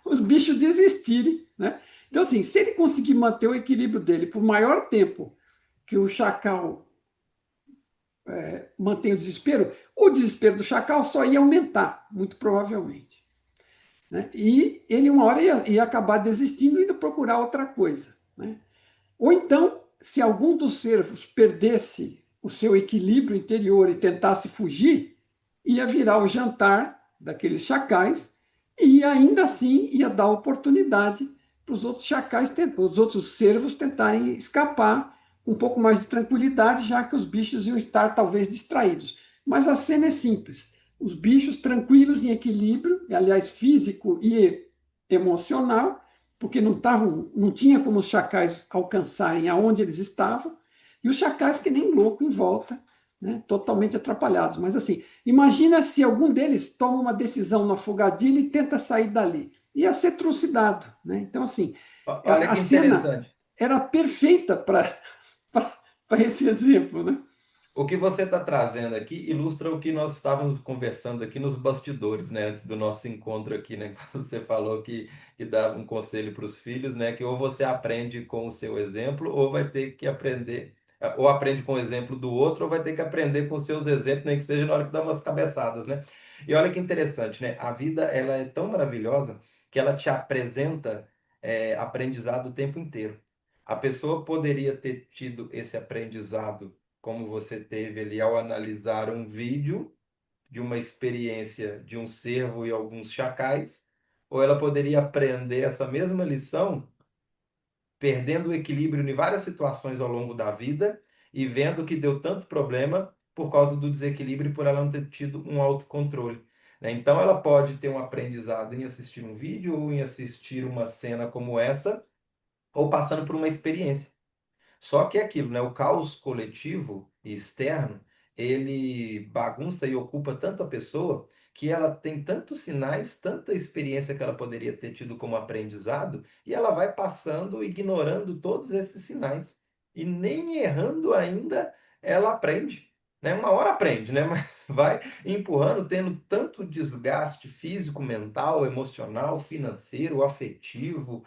os bichos desistirem, né? Então, assim, se ele conseguir manter o equilíbrio dele por maior tempo que o chacal mantém o desespero do chacal só ia aumentar, muito provavelmente. Né? E ele, uma hora, ia acabar desistindo e indo procurar outra coisa. Né? Ou então, se algum dos cervos perdesse o seu equilíbrio interior e tentasse fugir, ia virar o jantar daqueles chacais e ainda assim ia dar oportunidade para os outros chacais, os outros cervos tentarem escapar com um pouco mais de tranquilidade, já que os bichos iam estar talvez distraídos. Mas a cena é simples. Os bichos tranquilos em equilíbrio, aliás, físico e emocional, porque não tinha como os chacais alcançarem aonde eles estavam, e os chacais que nem louco em volta, né, totalmente atrapalhados. Mas assim, imagina se algum deles toma uma decisão no afogadilho e tenta sair dali. Ia ser trucidado. Né? Então, assim, Olha a que cena interessante. era perfeita para esse exemplo. Né? O que você está trazendo aqui ilustra o que nós estávamos conversando aqui nos bastidores, né? Antes do nosso encontro aqui, né? Quando você falou que dava um conselho para os filhos, né? Que ou você aprende com o seu exemplo, ou vai ter que aprender, ou aprende com o exemplo do outro, ou vai ter que aprender com os seus exemplos, nem que seja na hora que dá umas cabeçadas, né? E olha que interessante, né? A vida, ela é tão maravilhosa que ela te apresenta aprendizado o tempo inteiro. A pessoa poderia ter tido esse aprendizado como você teve ali ao analisar um vídeo, de uma experiência de um cervo e alguns chacais, ou ela poderia aprender essa mesma lição perdendo o equilíbrio em várias situações ao longo da vida e vendo que deu tanto problema por causa do desequilíbrio e por ela não ter tido um autocontrole, né? Então ela pode ter um aprendizado em assistir um vídeo ou em assistir uma cena como essa, ou passando por uma experiência. Só que é aquilo, né? O caos coletivo e externo, ele bagunça e ocupa tanto a pessoa que ela tem tantos sinais, tanta experiência que ela poderia ter tido como aprendizado, e ela vai passando, ignorando todos esses sinais. E nem errando ainda, ela aprende, né? Uma hora aprende, né? Mas vai empurrando, tendo tanto desgaste físico, mental, emocional, financeiro, afetivo,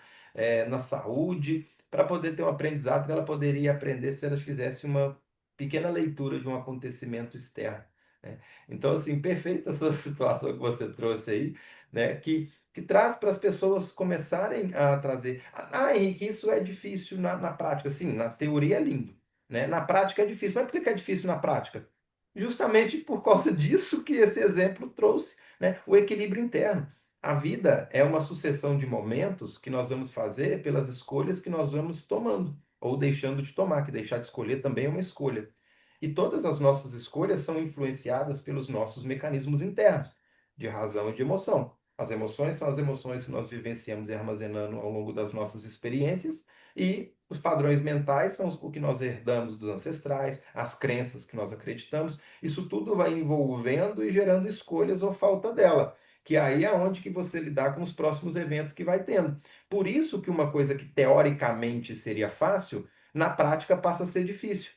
na saúde para poder ter um aprendizado que ela poderia aprender se ela fizesse uma pequena leitura de um acontecimento externo, né? Então, assim, perfeita essa situação que você trouxe aí, né? Que traz para as pessoas começarem a trazer. Ah, Henrique, isso é difícil na prática. Sim, na teoria é lindo, né? Na prática é difícil. Mas por que é difícil na prática? Justamente por causa disso que esse exemplo trouxe, né? O equilíbrio interno. A vida é uma sucessão de momentos que nós vamos fazer pelas escolhas que nós vamos tomando ou deixando de tomar, que deixar de escolher também é uma escolha. E todas as nossas escolhas são influenciadas pelos nossos mecanismos internos, de razão e de emoção. As emoções são as emoções que nós vivenciamos e armazenando ao longo das nossas experiências, e os padrões mentais são o que nós herdamos dos ancestrais, as crenças que nós acreditamos. Isso tudo vai envolvendo e gerando escolhas ou falta dela, que aí é onde que você lidar com os próximos eventos que vai tendo. Por isso que uma coisa que teoricamente seria fácil, na prática passa a ser difícil.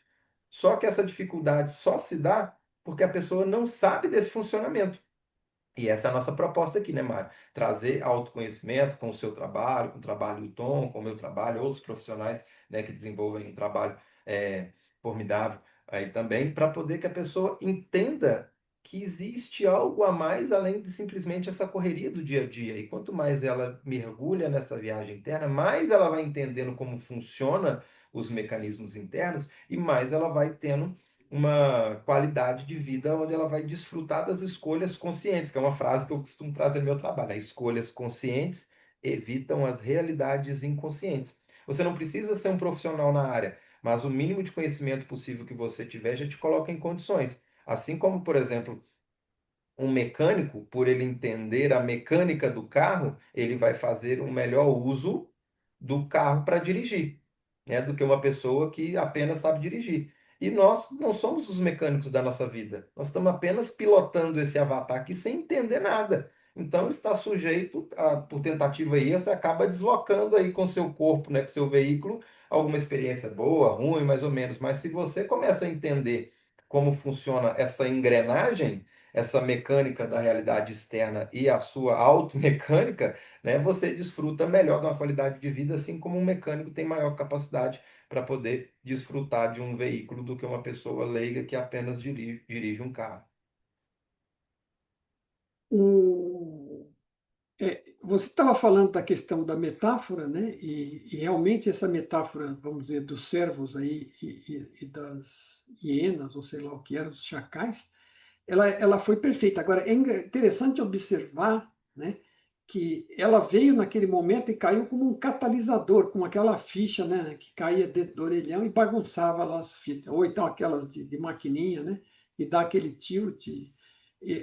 Só que essa dificuldade só se dá porque a pessoa não sabe desse funcionamento. E essa é a nossa proposta aqui, né, Mário? Trazer autoconhecimento com o seu trabalho, com o trabalho do Tom, com o meu trabalho, outros profissionais, né, que desenvolvem um trabalho formidável aí também, para poder que a pessoa entenda que existe algo a mais além de simplesmente essa correria do dia a dia. E quanto mais ela mergulha nessa viagem interna, mais ela vai entendendo como funciona os mecanismos internos e mais ela vai tendo uma qualidade de vida onde ela vai desfrutar das escolhas conscientes, que é uma frase que eu costumo trazer no meu trabalho, né? Escolhas conscientes evitam as realidades inconscientes. Você não precisa ser um profissional na área, mas o mínimo de conhecimento possível que você tiver já te coloca em condições. Assim como, por exemplo, um mecânico, por ele entender a mecânica do carro, ele vai fazer um melhor uso do carro para dirigir, né, do que uma pessoa que apenas sabe dirigir. E nós não somos os mecânicos da nossa vida. Nós estamos apenas pilotando esse avatar aqui sem entender nada. Então está sujeito a, por tentativa e erro, você acaba deslocando aí com seu corpo, né, com seu veículo, alguma experiência boa, ruim, mais ou menos. Mas se você começa a entender como funciona essa engrenagem, essa mecânica da realidade externa e a sua automecânica, né, você desfruta melhor de uma qualidade de vida, assim como um mecânico tem maior capacidade para poder desfrutar de um veículo do que uma pessoa leiga que apenas dirige um carro. O, você estava falando da questão da metáfora, né? E realmente essa metáfora, vamos dizer, dos servos aí e das hienas, ou sei lá o que eram, os chacais, ela foi perfeita. Agora, é interessante observar, né, que ela veio naquele momento e caiu como um catalisador, com aquela ficha, né, que caía dentro do orelhão e bagunçava lá as fitas, ou então aquelas de maquininha, né, e dá aquele tilt.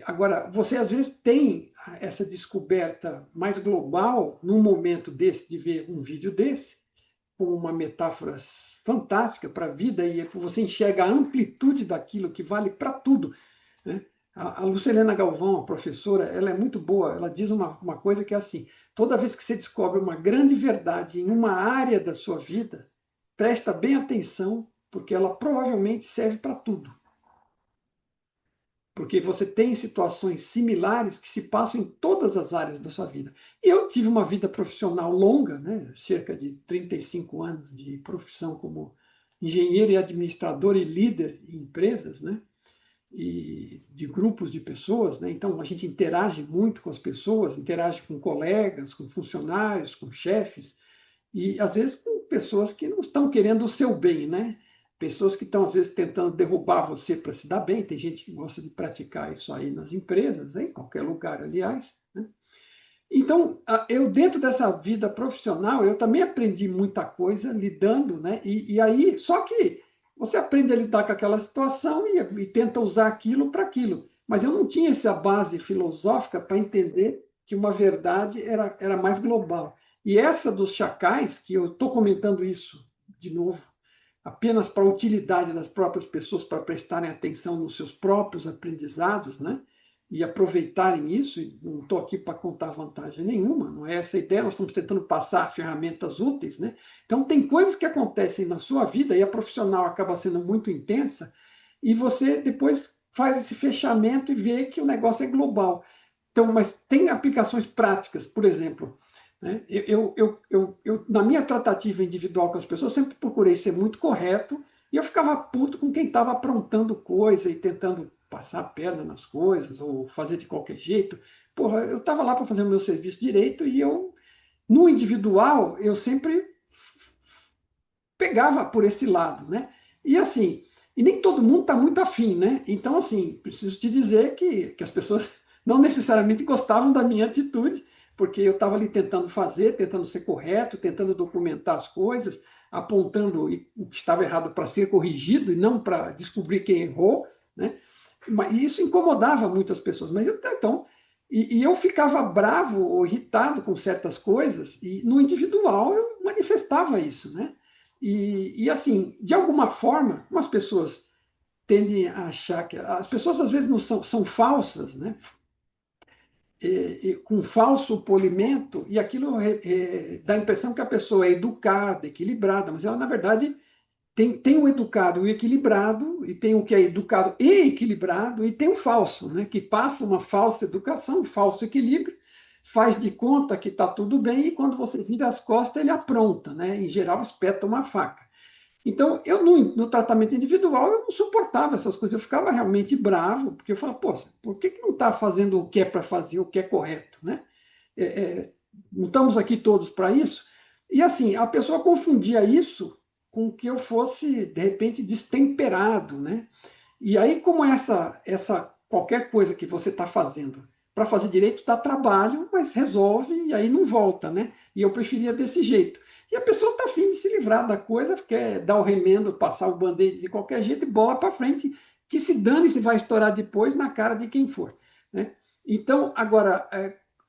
Agora, você às vezes tem essa descoberta mais global num momento desse, de ver um vídeo desse, com uma metáfora fantástica para a vida, e você enxerga a amplitude daquilo que vale para tudo, né? A Lucilena Galvão, a professora, ela é muito boa. Ela diz uma coisa que é assim: toda vez que você descobre uma grande verdade em uma área da sua vida, presta bem atenção, porque ela provavelmente serve para tudo. Porque você tem situações similares que se passam em todas as áreas da sua vida. E eu tive uma vida profissional longa, né? Cerca de 35 anos de profissão como engenheiro e administrador e líder em empresas, né? E de grupos de pessoas, né? Então a gente interage muito com as pessoas, interage com colegas, com funcionários, com chefes, e às vezes com pessoas que não estão querendo o seu bem, né? pessoas que estão, às vezes, tentando derrubar você para se dar bem. Tem gente que gosta de praticar isso aí nas empresas, em qualquer lugar, aliás, né? Então, eu dentro dessa vida profissional, eu também aprendi muita coisa lidando, né? E aí, só que você aprende a lidar com aquela situação e tenta usar aquilo para aquilo. Mas eu não tinha essa base filosófica para entender que uma verdade era mais global. E essa dos chacais, que eu estou comentando isso de novo, apenas para a utilidade das próprias pessoas, para prestarem atenção nos seus próprios aprendizados, né? E aproveitarem isso, e não estou aqui para contar vantagem nenhuma, não é essa a ideia, nós estamos tentando passar ferramentas úteis, né? Então, tem coisas que acontecem na sua vida e a profissional acaba sendo muito intensa, e você depois faz esse fechamento e vê que o negócio é global. Então, mas tem aplicações práticas, por exemplo, né? Na minha tratativa individual com as pessoas, eu sempre procurei ser muito correto e eu ficava puto com quem estava aprontando coisa e tentando passar a perna nas coisas ou fazer de qualquer jeito. Porra, eu estava lá para fazer o meu serviço direito e eu, no individual, eu sempre pegava por esse lado, né? E assim, e nem todo mundo está muito afim, né? Então, assim, preciso te dizer que as pessoas não necessariamente gostavam da minha atitude, porque eu estava ali tentando fazer, tentando ser correto, tentando documentar as coisas, apontando o que estava errado para ser corrigido e não para descobrir quem errou, né? Mas isso incomodava muitas pessoas. Mas eu, então, e eu ficava bravo ou irritado com certas coisas, e no individual eu manifestava isso, né? E assim, de alguma forma, como as pessoas tendem a achar que as pessoas às vezes não são falsas, né? Com falso polimento, e aquilo dá a impressão que a pessoa é educada, equilibrada, mas ela, na verdade, tem o educado e o equilibrado, e tem o que é educado e equilibrado, e tem o falso, né? Que passa uma falsa educação, um falso equilíbrio, faz de conta que está tudo bem, e quando você vira as costas, ele apronta, né? Em geral, espeta uma faca. Então, eu no tratamento individual, eu não suportava essas coisas, eu ficava realmente bravo, porque eu falava, pô, por que não está fazendo o que é para fazer, o que é correto, né? É, não estamos aqui todos para isso? E assim, a pessoa confundia isso com que eu fosse, de repente, destemperado, né? E aí, como essa qualquer coisa que você está fazendo para fazer direito dá trabalho, mas resolve e aí não volta, né? E eu preferia desse jeito. E a pessoa está afim de se livrar da coisa, quer dar o remendo, passar o band-aid de qualquer jeito e bola para frente, que se dane se vai estourar depois na cara de quem for, né? Então, agora,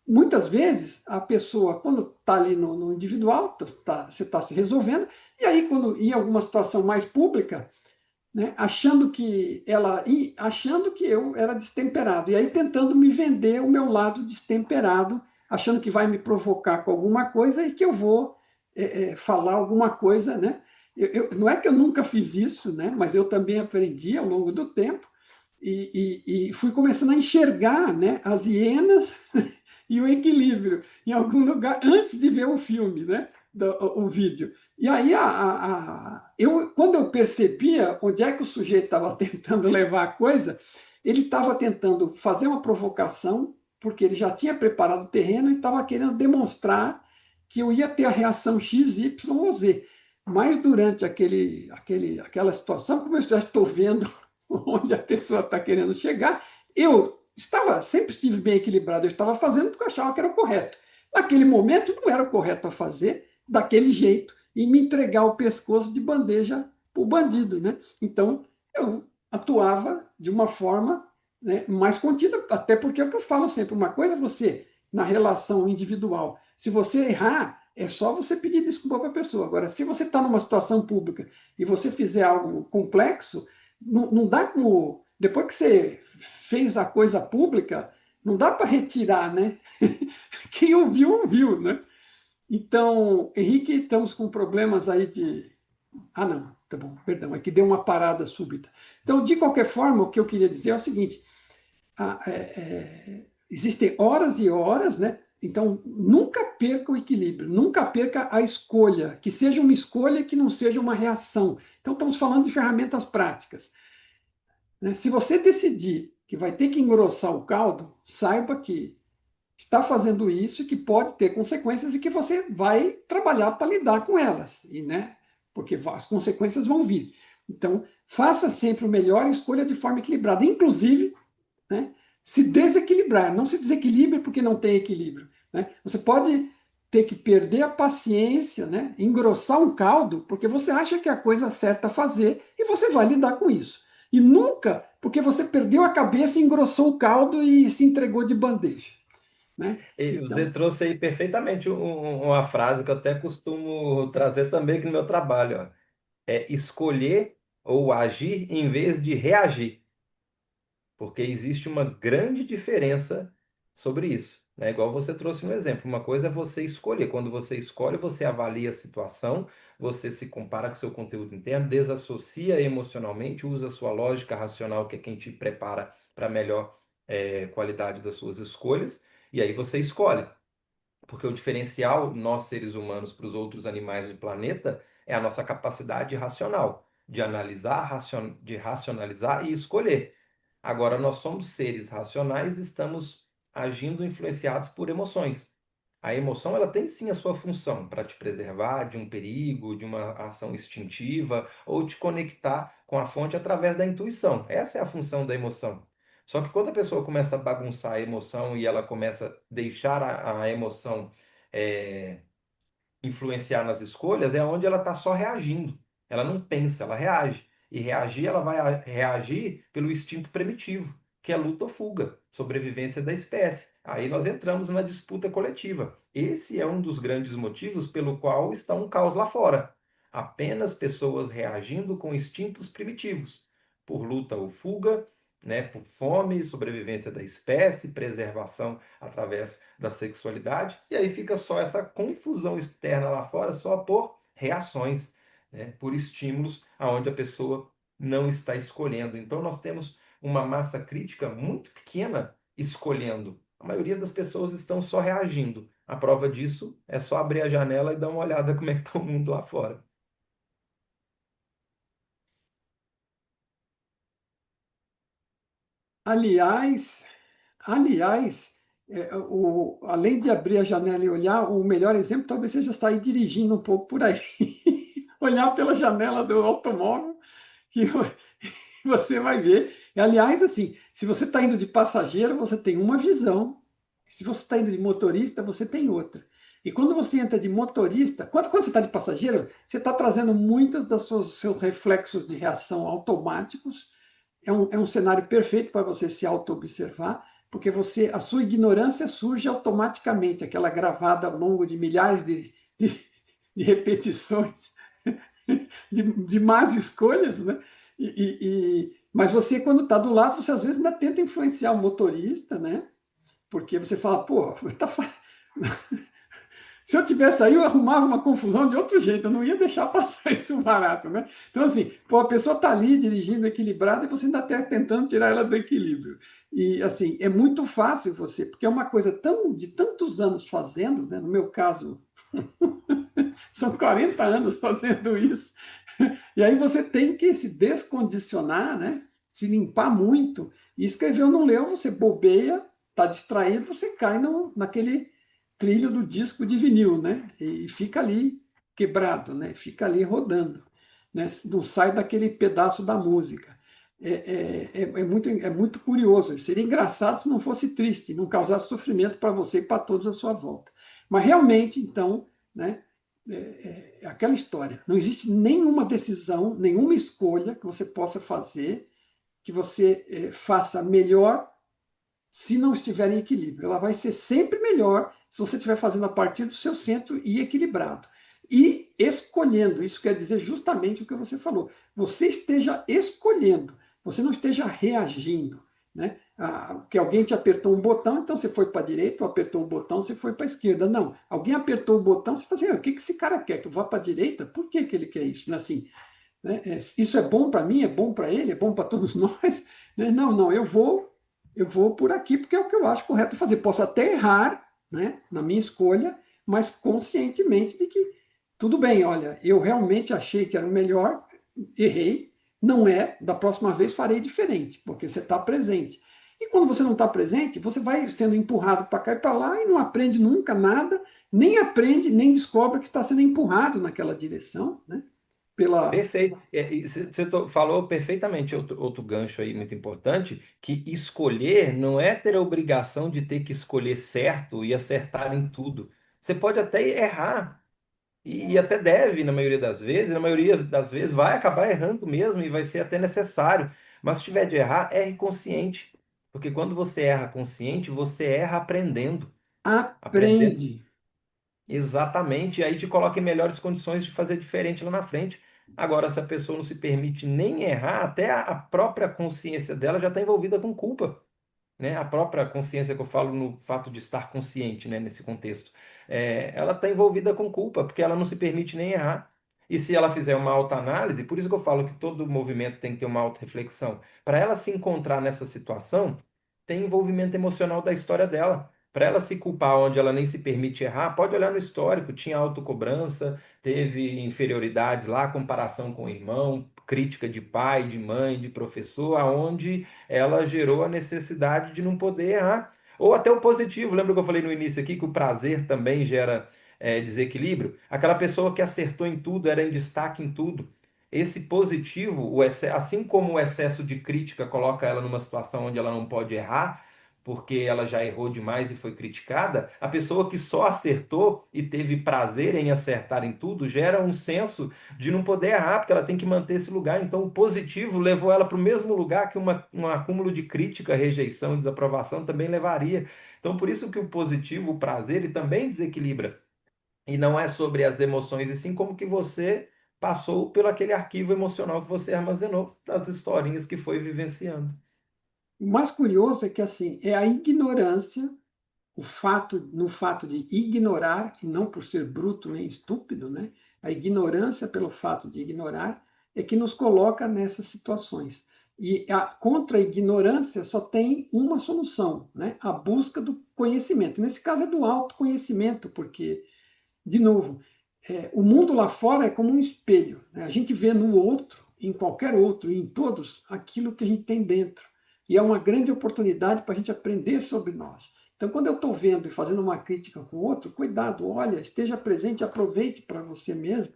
muitas vezes a pessoa, quando está ali no individual, você está se resolvendo, e aí, quando em alguma situação mais pública, né, achando que eu era destemperado, e aí tentando me vender o meu lado destemperado, achando que vai me provocar com alguma coisa e que eu vou falar alguma coisa, né? Não é que eu nunca fiz isso, né? Mas eu também aprendi ao longo do tempo e fui começando a enxergar, né, as hienas e o equilíbrio em algum lugar antes de ver o filme, né? O vídeo. E aí, quando eu percebia onde é que o sujeito estava tentando levar a coisa, ele estava tentando fazer uma provocação, porque ele já tinha preparado o terreno e estava querendo demonstrar que eu ia ter a reação X, Y ou Z. Mas durante aquela situação, como eu já estou vendo onde a pessoa está querendo chegar, eu sempre estive bem equilibrado, eu estava fazendo porque eu achava que era o correto. Naquele momento não era o correto a fazer daquele jeito e me entregar o pescoço de bandeja para o bandido, né? Então eu atuava de uma forma, né, mais contida, até porque é o que eu falo sempre, uma coisa é você, na relação individual, se você errar, é só você pedir desculpa para a pessoa. Agora, se você está numa situação pública e você fizer algo complexo, não dá como, depois que você fez a coisa pública, não dá para retirar, né? Quem ouviu, ouviu, né? Então, Henrique, estamos com problemas aí de. Ah, não, tá bom, perdão, é que deu uma parada súbita. Então, de qualquer forma, o que eu queria dizer é o seguinte: existem horas e horas, né? Então, nunca perca o equilíbrio, nunca perca a escolha, que seja uma escolha que não seja uma reação. Então, estamos falando de ferramentas práticas, né? Se você decidir que vai ter que engrossar o caldo, saiba que está fazendo isso e que pode ter consequências e que você vai trabalhar para lidar com elas, e, né? Porque as consequências vão vir. Então, faça sempre o melhor e escolha de forma equilibrada, inclusive, né, se desequilibrar. Não se desequilibre porque não tem equilíbrio. Né? Você pode ter que perder a paciência, né, engrossar um caldo, porque você acha que é a coisa certa a fazer e você vai lidar com isso. E nunca porque você perdeu a cabeça, engrossou o caldo e se entregou de bandeja. Né? E você Então, trouxe aí perfeitamente uma frase que eu até costumo trazer também aqui no meu trabalho, ó. É escolher ou agir em vez de reagir. Porque existe uma grande diferença sobre isso, né? Igual você trouxe no exemplo, uma coisa é você escolher. Quando você escolhe, você avalia a situação, você se compara com seu conteúdo interno, desassocia emocionalmente, usa a sua lógica racional, que é quem te prepara para a melhor qualidade das suas escolhas, e aí você escolhe. Porque o diferencial, nós seres humanos, para os outros animais do planeta, é a nossa capacidade racional, de analisar, de racionalizar e escolher. Agora, nós somos seres racionais e estamos agindo influenciados por emoções. A emoção, ela tem sim a sua função para te preservar de um perigo, de uma ação instintiva, ou te conectar com a fonte através da intuição. Essa é a função da emoção. Só que quando a pessoa começa a bagunçar a emoção e ela começa a deixar a emoção é, influenciar nas escolhas, é onde ela está só reagindo. Ela não pensa, ela reage. E reagir, ela vai reagir pelo instinto primitivo, que é luta ou fuga, sobrevivência da espécie. Aí nós entramos na disputa coletiva. Esse é um dos grandes motivos pelo qual está um caos lá fora. Apenas pessoas reagindo com instintos primitivos, por luta ou fuga, né, por fome, sobrevivência da espécie, preservação através da sexualidade, e aí fica só essa confusão externa lá fora, só por reações, né, por estímulos aonde a pessoa não está escolhendo. Então nós temos uma massa crítica muito pequena escolhendo. A maioria das pessoas estão só reagindo. A prova disso é só abrir a janela e dar uma olhada como é que está o mundo lá fora. aliás, aliás, além de abrir a janela e olhar, o melhor exemplo talvez seja sair dirigindo um pouco por aí. Olhar pela janela do automóvel que você vai ver. E, aliás, assim, se você está indo de passageiro, você tem uma visão. Se você está indo de motorista, você tem outra. E quando você entra de motorista, quando você está de passageiro, você está trazendo muitos dos seus reflexos de reação automáticos. É um cenário perfeito para você se auto-observar, porque a sua ignorância surge automaticamente, aquela gravada ao longo de milhares de repetições de más escolhas, né? Mas você, quando está do lado, você às vezes ainda tenta influenciar o motorista, né? Porque você fala, pô, se eu tivesse aí, eu arrumava uma confusão de outro jeito, eu não ia deixar passar isso barato, né? Então, assim, pô, a pessoa está ali dirigindo equilibrada e você ainda está tentando tirar ela do equilíbrio. E, assim, é muito fácil você, porque é uma coisa de tantos anos fazendo, né? No meu caso, são 40 anos fazendo isso. E aí você tem que se descondicionar, né? Se limpar muito. E escreveu, não leu, você bobeia, está distraído, você cai naquele trilho do disco de vinil, né? E fica ali quebrado, né? Fica ali rodando, né? Não sai daquele pedaço da música. É muito curioso. Seria engraçado se não fosse triste, não causasse sofrimento para você e para todos à sua volta. Mas realmente, então, né? É aquela história. Não existe nenhuma decisão, nenhuma escolha que você possa fazer que você faça melhor se não estiver em equilíbrio. Ela vai ser sempre melhor se você estiver fazendo a partir do seu centro e equilibrado. E escolhendo, isso quer dizer justamente o que você falou. Você esteja escolhendo, você não esteja reagindo. Né? Que alguém te apertou um botão, então você foi para a direita, ou apertou um botão, você foi para a esquerda. Não, alguém apertou o botão, você fala assim, o que esse cara quer? Que eu vá para a direita? Por que ele quer isso? Não é assim, né? Isso é bom para mim, é bom para ele, é bom para todos nós. Né? Não, não, eu vou por aqui porque é o que eu acho correto fazer. Posso até errar, né, na minha escolha, mas conscientemente de que tudo bem, olha, eu realmente achei que era o melhor, errei, não é, da próxima vez farei diferente, porque você está presente. E quando você não está presente, você vai sendo empurrado para cá e para lá e não aprende nunca nada, nem aprende, nem descobre que está sendo empurrado naquela direção, né? pela... Perfeito. Você falou perfeitamente outro gancho aí muito importante, que escolher não é ter a obrigação de ter que escolher certo e acertar em tudo. Você pode até errar, e até deve, na maioria das vezes vai acabar errando mesmo e vai ser até necessário. Mas se tiver de errar, erre consciente. Porque quando você erra consciente, você erra aprendendo. Aprendendo Aprende. exatamente, e aí te coloca em melhores condições de fazer diferente lá na frente. Agora, se a pessoa não se permite nem errar, até a própria consciência dela já está envolvida com culpa, né? A própria consciência que eu falo no fato de estar consciente, né, nesse contexto, ela está envolvida com culpa, porque ela não se permite nem errar. E se ela fizer uma autoanálise, por isso que eu falo que todo movimento tem que ter uma autorreflexão, para ela se encontrar nessa situação, tem envolvimento emocional da história dela. Para ela se culpar onde ela nem se permite errar, pode olhar no histórico, tinha autocobrança, teve inferioridades lá, comparação com o irmão, crítica de pai, de mãe, de professor, aonde ela gerou a necessidade de não poder errar. Ou até o positivo, lembra que eu falei no início aqui que o prazer também gera desequilíbrio? Aquela pessoa que acertou em tudo, era em destaque em tudo. Esse positivo, assim como o excesso de crítica coloca ela numa situação onde ela não pode errar, porque ela já errou demais e foi criticada, a pessoa que só acertou e teve prazer em acertar em tudo gera um senso de não poder errar, porque ela tem que manter esse lugar. Então, o positivo levou ela para o mesmo lugar que um acúmulo de crítica, rejeição, desaprovação também levaria. Então, por isso que o positivo, o prazer, ele também desequilibra. E não é sobre as emoções, e sim como que você passou pelo aquele arquivo emocional que você armazenou das historinhas que foi vivenciando. O mais curioso é que assim, é a ignorância, no fato de ignorar, e não por ser bruto nem estúpido, né? A ignorância pelo fato de ignorar é que nos coloca nessas situações. E contra a ignorância só tem uma solução, né? A busca do conhecimento. Nesse caso é do autoconhecimento, porque, de novo, o mundo lá fora é como um espelho, né? A gente vê no outro, em qualquer outro, em todos, aquilo que a gente tem dentro. E é uma grande oportunidade para a gente aprender sobre nós. Então, quando eu estou vendo e fazendo uma crítica com o outro, cuidado, olha, esteja presente, aproveite para você mesmo,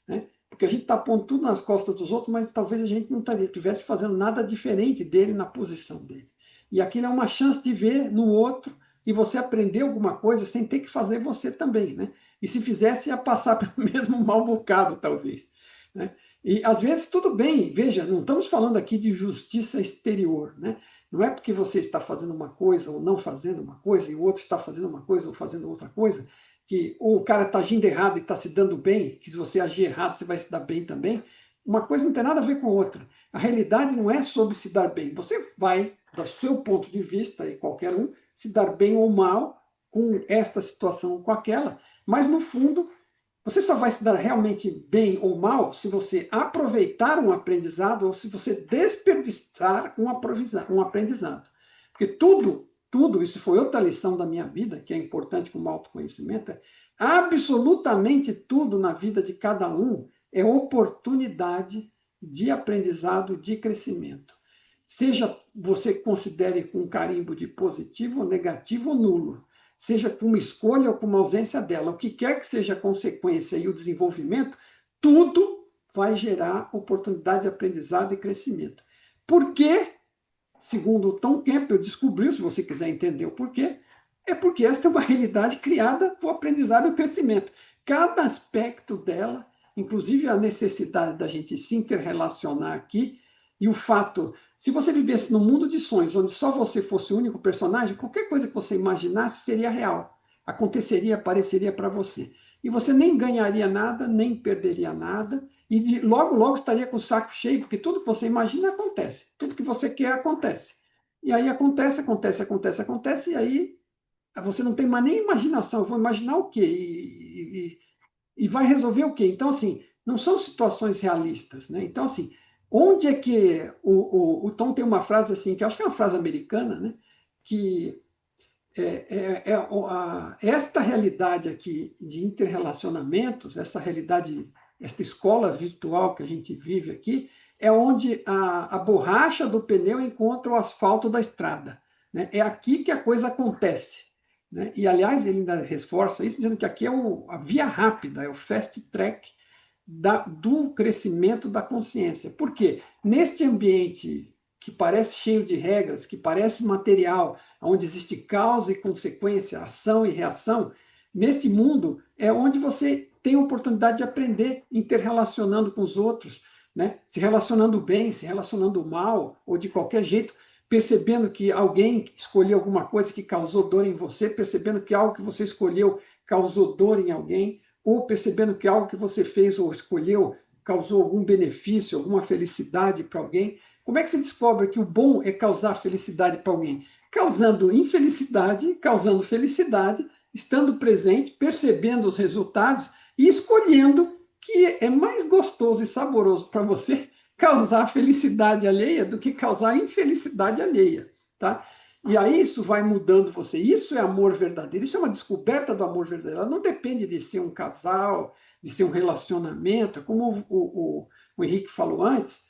né? Porque a gente está pondo tudo nas costas dos outros, mas talvez a gente não estivesse fazendo nada diferente dele na posição dele. E aquilo é uma chance de ver no outro e você aprender alguma coisa sem ter que fazer você também, né? E se fizesse, ia passar pelo mesmo mal bocado, talvez, né? E às vezes tudo bem, veja, não estamos falando aqui de justiça exterior, né? Não é porque você está fazendo uma coisa ou não fazendo uma coisa e o outro está fazendo uma coisa ou fazendo outra coisa, que ou o cara está agindo errado e está se dando bem, que se você agir errado você vai se dar bem também. Uma coisa não tem nada a ver com a outra. A realidade não é sobre se dar bem. Você vai, do seu ponto de vista, e qualquer um, se dar bem ou mal com esta situação ou com aquela, mas no fundo você só vai se dar realmente bem ou mal se você aproveitar um aprendizado ou se você desperdiçar um aprendizado. Porque tudo, isso foi outra lição da minha vida, que é importante como autoconhecimento, absolutamente tudo na vida de cada um é oportunidade de aprendizado, de crescimento. Seja você considere com carimbo de positivo ou negativo ou nulo, seja com uma escolha ou com uma ausência dela, o que quer que seja a consequência e o desenvolvimento, tudo vai gerar oportunidade de aprendizado e crescimento. Por quê? Segundo o Tom Campbell descobriu, se você quiser entender o porquê, é porque esta é uma realidade criada para o aprendizado e o crescimento. Cada aspecto dela, inclusive a necessidade da gente se interrelacionar aqui, e o fato, se você vivesse num mundo de sonhos, onde só você fosse o único personagem, qualquer coisa que você imaginasse seria real. Aconteceria, apareceria para você. E você nem ganharia nada, nem perderia nada, e logo, logo estaria com o saco cheio, porque tudo que você imagina acontece. Tudo que você quer acontece. E aí acontece, e aí você não tem mais nem imaginação. Eu vou imaginar o quê? E vai resolver o quê? Então, assim, não são situações realistas, né? Então, assim, onde é que o Tom tem uma frase assim, que eu acho que é uma frase americana, né? Que esta realidade aqui de interrelacionamentos, essa realidade, esta escola virtual que a gente vive aqui, é onde a borracha do pneu encontra o asfalto da estrada, né? É aqui que a coisa acontece, né? E, aliás, ele ainda reforça isso, dizendo que aqui é a via rápida, é o fast track do crescimento da consciência. Por quê? Neste ambiente que parece cheio de regras, que parece material, onde existe causa e consequência, ação e reação, neste mundo é onde você tem a oportunidade de aprender interrelacionando com os outros, né? Se relacionando bem, se relacionando mal, ou de qualquer jeito, percebendo que alguém escolheu alguma coisa que causou dor em você, percebendo que algo que você escolheu causou dor em alguém, ou percebendo que algo que você fez ou escolheu causou algum benefício, alguma felicidade para alguém. Como é que você descobre que o bom é causar felicidade para alguém? Causando infelicidade, causando felicidade, estando presente, percebendo os resultados e escolhendo que é mais gostoso e saboroso para você causar felicidade alheia do que causar infelicidade alheia, tá? E aí isso vai mudando você. Isso é amor verdadeiro. Isso é uma descoberta do amor verdadeiro. Ela não depende de ser um casal, de ser um relacionamento, como o Henrique falou antes,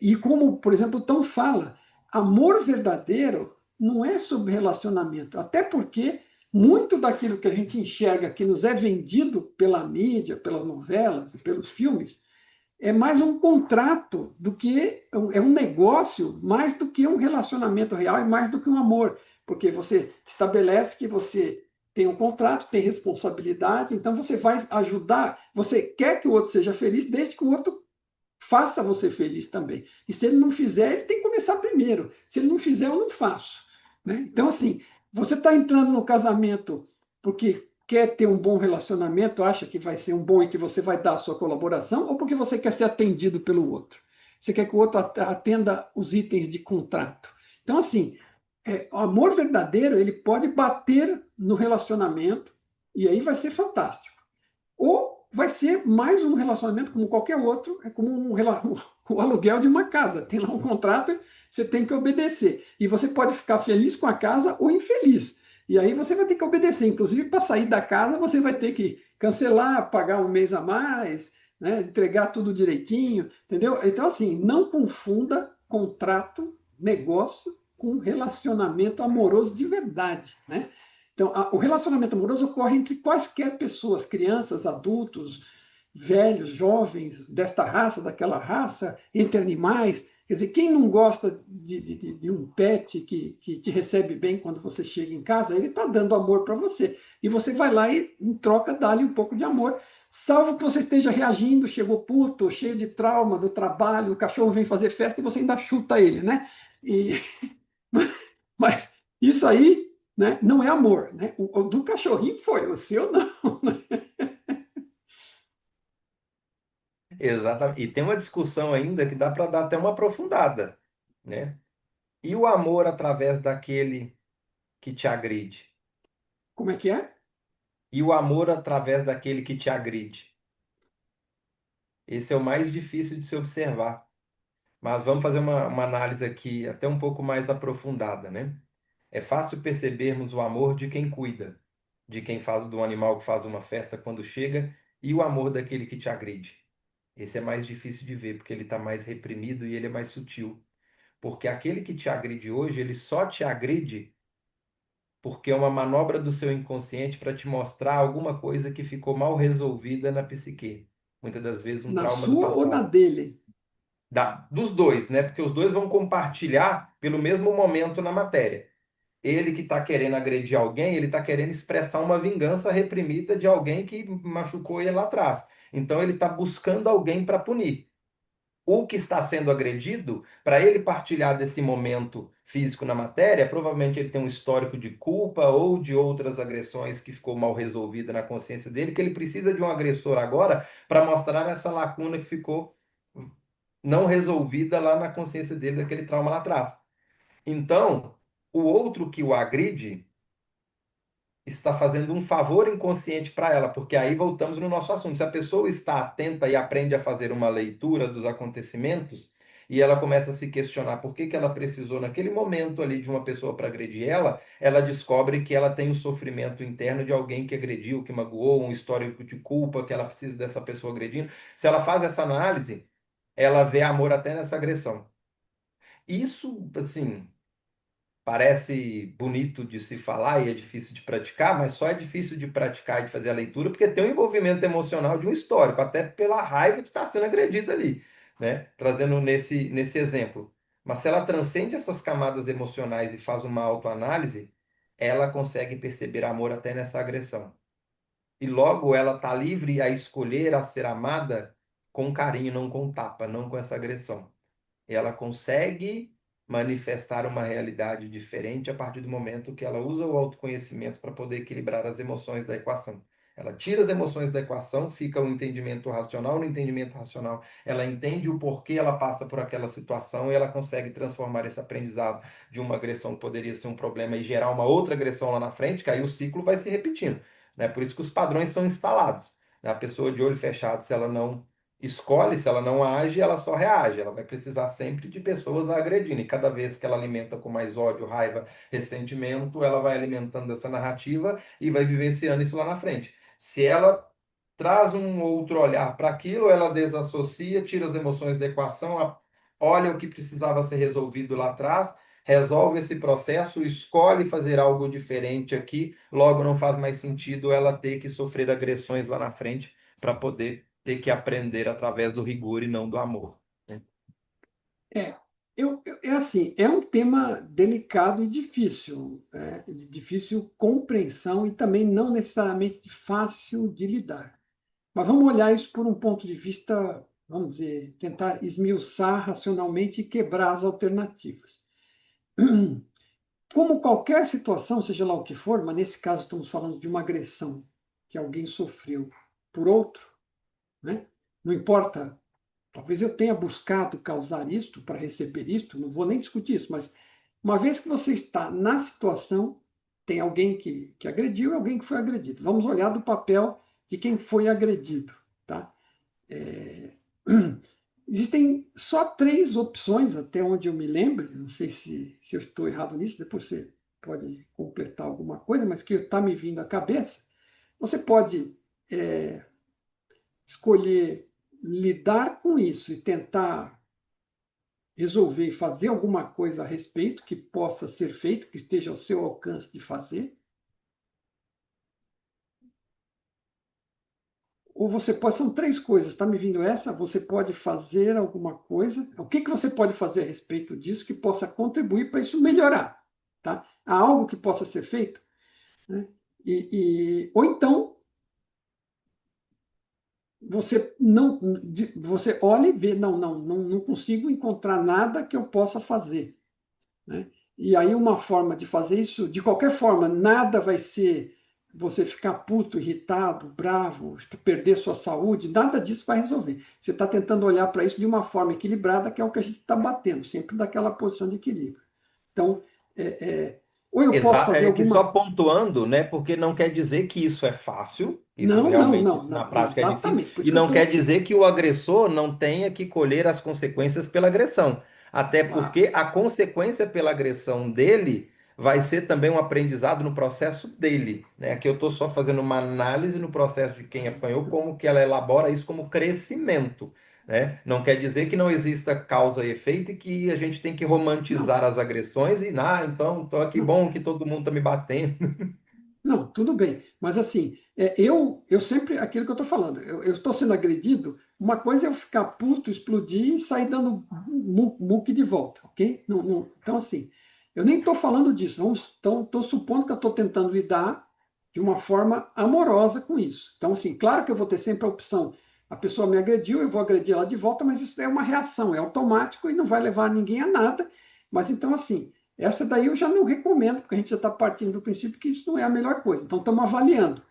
e como, por exemplo, o Tom fala, amor verdadeiro não é sobre relacionamento, até porque muito daquilo que a gente enxerga que nos é vendido pela mídia, pelas novelas, pelos filmes, é mais um contrato do que é um negócio, mais do que um relacionamento real e mais do que um amor, porque você estabelece que você tem um contrato, tem responsabilidade, então você vai ajudar, você quer que o outro seja feliz, desde que o outro faça você feliz também. E se ele não fizer, ele tem que começar primeiro. Se ele não fizer, eu não faço. Né? Então, assim, você está entrando no casamento porque quer ter um bom relacionamento, acha que vai ser um bom e que você vai dar a sua colaboração, ou porque você quer ser atendido pelo outro? Você quer que o outro atenda os itens de contrato. Então, assim, o amor verdadeiro, ele pode bater no relacionamento e aí vai ser fantástico. Ou vai ser mais um relacionamento como qualquer outro, é como o aluguel de uma casa. Tem lá um contrato, você tem que obedecer. E você pode ficar feliz com a casa ou infeliz. E aí você vai ter que obedecer. Inclusive, para sair da casa, você vai ter que cancelar, pagar um mês a mais, né? Entregar tudo direitinho, entendeu? Então, assim, não confunda contrato, negócio com relacionamento amoroso de verdade, né? Então, o relacionamento amoroso ocorre entre quaisquer pessoas, crianças, adultos, velhos, jovens, desta raça, daquela raça, entre animais. Quer dizer, quem não gosta de um pet que te recebe bem quando você chega em casa, ele está dando amor para você. E você vai lá e, em troca, dá-lhe um pouco de amor, salvo que você esteja reagindo, chegou puto, cheio de trauma do trabalho, o cachorro vem fazer festa e você ainda chuta ele, né? E, mas isso aí, né, não é amor. Né? O do cachorrinho foi, o seu não. Exatamente. E tem uma discussão ainda que dá para dar até uma aprofundada, né? E o amor através daquele que te agride? Como é que é? E o amor através daquele que te agride? Esse é o mais difícil de se observar. Mas vamos fazer uma análise aqui até um pouco mais aprofundada, né? É fácil percebermos o amor de quem cuida, de quem faz do animal que faz uma festa quando chega, e o amor daquele que te agride. Esse é mais difícil de ver, porque ele está mais reprimido e ele é mais sutil. Porque aquele que te agride hoje, ele só te agride porque é uma manobra do seu inconsciente para te mostrar alguma coisa que ficou mal resolvida na psique. Muitas das vezes um Na trauma do sua ou na passado. dele? Dos dois, né? Porque os dois vão compartilhar pelo mesmo momento na matéria. Ele que está querendo agredir alguém, ele está querendo expressar uma vingança reprimida de alguém que machucou ele lá atrás. Então ele está buscando alguém para punir. O que está sendo agredido, para ele partilhar desse momento físico na matéria, provavelmente ele tem um histórico de culpa ou de outras agressões que ficou mal resolvida na consciência dele, que ele precisa de um agressor agora para mostrar essa lacuna que ficou não resolvida lá na consciência dele daquele trauma lá atrás. Então, o outro que o agride está fazendo um favor inconsciente para ela, porque aí voltamos no nosso assunto. Se a pessoa está atenta e aprende a fazer uma leitura dos acontecimentos, e ela começa a se questionar por que que ela precisou naquele momento ali de uma pessoa para agredir ela, ela descobre que ela tem um sofrimento interno de alguém que agrediu, que magoou, um histórico de culpa, que ela precisa dessa pessoa agredindo. Se ela faz essa análise, ela vê amor até nessa agressão. Isso, assim, parece bonito de se falar e é difícil de praticar, mas só é difícil de praticar e de fazer a leitura porque tem um envolvimento emocional de um histórico, até pela raiva de estar sendo agredido ali, né? Trazendo nesse exemplo. Mas se ela transcende essas camadas emocionais e faz uma autoanálise, ela consegue perceber amor até nessa agressão. E logo ela está livre a escolher a ser amada com carinho, não com tapa, não com essa agressão. Ela consegue manifestar uma realidade diferente a partir do momento que ela usa o autoconhecimento para poder equilibrar as emoções da equação. Ela tira as emoções da equação, fica o entendimento racional. No entendimento racional, ela entende o porquê ela passa por aquela situação e ela consegue transformar esse aprendizado de uma agressão que poderia ser um problema e gerar uma outra agressão lá na frente, que aí o ciclo vai se repetindo, né? Por isso que os padrões são instalados. A pessoa de olho fechado, se ela não escolhe, se ela não age, ela só reage. Ela vai precisar sempre de pessoas a agredindo. E cada vez que ela alimenta com mais ódio, raiva, ressentimento, ela vai alimentando essa narrativa e vai vivenciando isso lá na frente. Se ela traz um outro olhar para aquilo, ela desassocia, tira as emoções da equação, olha o que precisava ser resolvido lá atrás, resolve esse processo, escolhe fazer algo diferente aqui, logo não faz mais sentido ela ter que sofrer agressões lá na frente para poder ter que aprender através do rigor e não do amor, né? É, é assim, é um tema delicado e difícil, de difícil compreensão e também não necessariamente fácil de lidar. Mas vamos olhar isso por um ponto de vista, vamos dizer, tentar esmiuçar racionalmente e quebrar as alternativas. Como qualquer situação, seja lá o que for, mas nesse caso estamos falando de uma agressão que alguém sofreu por outro, né? Não importa, talvez eu tenha buscado causar isto para receber isto, não vou nem discutir isso, mas uma vez que você está na situação, tem alguém que agrediu e alguém que foi agredido. Vamos olhar do papel de quem foi agredido, tá? É... Existem só três opções, até onde eu me lembro, não sei se eu estou errado nisso, depois você pode completar alguma coisa, mas que está me vindo à cabeça. Você pode escolher lidar com isso e tentar resolver e fazer alguma coisa a respeito que possa ser feito, que esteja ao seu alcance de fazer. Ou você pode, são três coisas, está me vindo essa, você pode fazer alguma coisa, o que você pode fazer a respeito disso que possa contribuir para isso melhorar, tá? Há algo que possa ser feito, né? Ou então você olha e vê, não consigo encontrar nada que eu possa fazer, né? E aí uma forma de fazer isso, de qualquer forma, nada vai ser você ficar puto, irritado, bravo, perder sua saúde, nada disso vai resolver. Você está tentando olhar para isso de uma forma equilibrada, que é o que a gente está batendo, sempre daquela posição de equilíbrio. Então, é, é, ou eu posso fazer É que só alguma... pontuando, né? Porque não quer dizer que isso é fácil, isso Não, não, realmente, não, isso na não, prática é difícil, exatamente, por e isso que eu não quer estou... dizer que o agressor não tenha que colher as consequências pela agressão. Até Claro, porque a consequência pela agressão dele vai ser também um aprendizado no processo dele, né? Aqui eu estou só fazendo uma análise no processo de quem apanhou, como que ela elabora isso como crescimento, né? Não quer dizer que não exista causa e efeito e que a gente tem que não, romantizar as agressões e, então, que não. bom que todo mundo está me batendo. Não, tudo bem. Mas assim, eu sempre, aquilo que eu estou falando, eu estou sendo agredido, uma coisa é eu ficar puto, explodir e sair dando muque de volta, ok? Então, assim, eu nem estou falando disso. Então, estou supondo que eu estou tentando lidar de uma forma amorosa com isso. Então, assim, claro que eu vou ter sempre a opção. A pessoa me agrediu, eu vou agredir ela de volta, mas isso é uma reação, é automático e não vai levar ninguém a nada. Mas então, assim, essa daí eu já não recomendo, porque a gente já está partindo do princípio que isso não é a melhor coisa. Então, estamos avaliando.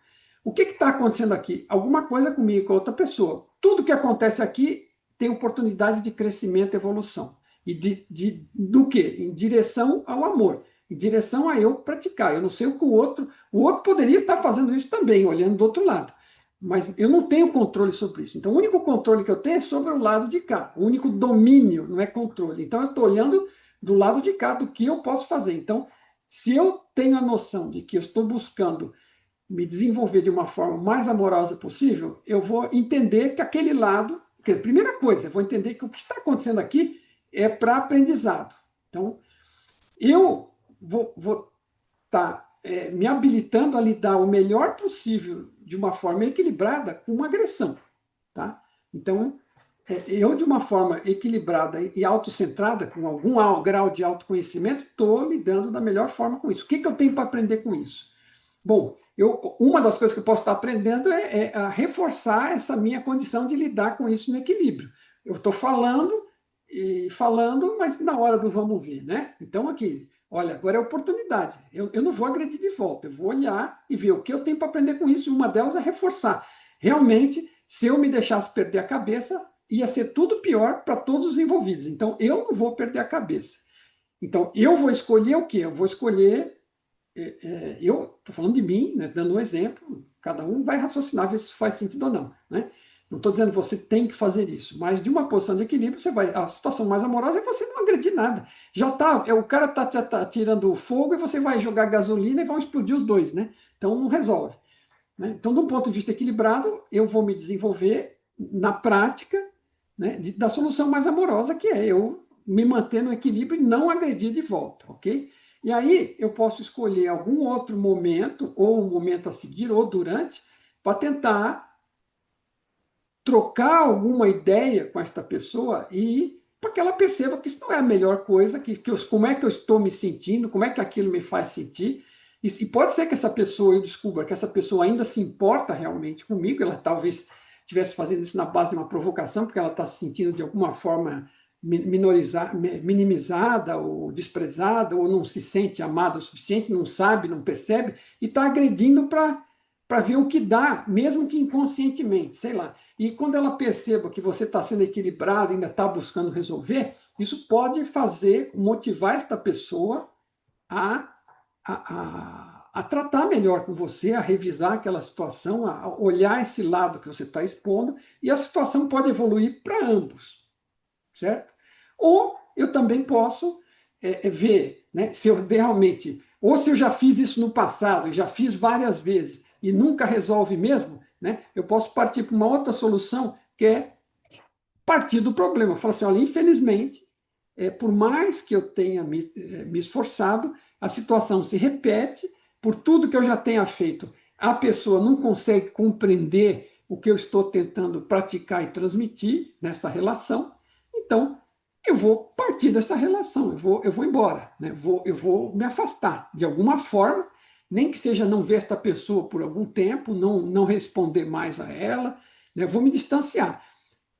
O que está acontecendo aqui? Alguma coisa comigo, com a outra pessoa. Tudo que acontece aqui tem oportunidade de crescimento e evolução. E do quê? Em direção ao amor, em direção a eu praticar. Eu não sei o que o outro poderia estar fazendo isso também, olhando do outro lado. Mas eu não tenho controle sobre isso. Então, o único controle que eu tenho é sobre o lado de cá. O único domínio não é controle. Então, eu estou olhando do lado de cá do que eu posso fazer. Então, se eu tenho a noção de que eu estou buscando me desenvolver de uma forma mais amorosa possível, eu vou entender que aquele lado, que a primeira coisa, eu vou entender que o que está acontecendo aqui é para aprendizado. Então, eu vou estar me habilitando a lidar o melhor possível de uma forma equilibrada com uma agressão, tá? Então, eu de uma forma equilibrada e autocentrada, com algum grau de autoconhecimento, estou lidando da melhor forma com isso. O que, que eu tenho para aprender com isso? Bom, uma das coisas que eu posso estar aprendendo é a reforçar essa minha condição de lidar com isso no equilíbrio. Eu estou falando e falando, mas na hora do vamos ver, né? Então, aqui, olha, agora é oportunidade. Eu não vou agredir de volta, eu vou olhar e ver o que eu tenho para aprender com isso, e uma delas é reforçar. Realmente, se eu me deixasse perder a cabeça, ia ser tudo pior para todos os envolvidos. Então, eu não vou perder a cabeça. Então, eu vou escolher o quê? Eu vou escolher eu estou falando de mim, né, dando um exemplo, cada um vai raciocinar, ver se isso faz sentido ou não. Né? Não estou dizendo que você tem que fazer isso, mas de uma posição de equilíbrio, você vai. A situação mais amorosa é você não agredir nada. Já tá, o cara tá tirando fogo e você vai jogar gasolina e vão explodir os dois, né? Então não resolve. Né? Então, de um ponto de vista equilibrado, eu vou me desenvolver na prática, né, da solução mais amorosa, que é eu me manter no equilíbrio e não agredir de volta, ok? E aí eu posso escolher algum outro momento, ou um momento a seguir, ou durante, para tentar trocar alguma ideia com esta pessoa e para que ela perceba que isso não é a melhor coisa, como é que eu estou me sentindo, como é que aquilo me faz sentir. E pode ser que essa pessoa, eu descubra que essa pessoa ainda se importa realmente comigo, ela talvez estivesse fazendo isso na base de uma provocação, porque ela está se sentindo de alguma forma minimizada ou desprezada, ou não se sente amada o suficiente, não sabe, não percebe, e está agredindo para ver o que dá, mesmo que inconscientemente, sei lá. E quando ela perceba que você está sendo equilibrado, ainda está buscando resolver, isso pode motivar esta pessoa a, a tratar melhor com você, a revisar aquela situação, a olhar esse lado que você está expondo, e a situação pode evoluir para ambos, certo? Ou eu também posso ver, né, se eu realmente, ou se eu já fiz isso no passado, e já fiz várias vezes, e nunca resolve mesmo, né, eu posso partir para uma outra solução, que é partir do problema. Falar assim, olha, infelizmente, por mais que eu tenha me esforçado, a situação se repete, por tudo que eu já tenha feito, a pessoa não consegue compreender o que eu estou tentando praticar e transmitir nessa relação, então eu vou partir dessa relação, eu vou embora, né? Eu vou me afastar de alguma forma, nem que seja não ver esta pessoa por algum tempo, não responder mais a ela, né? Eu vou me distanciar.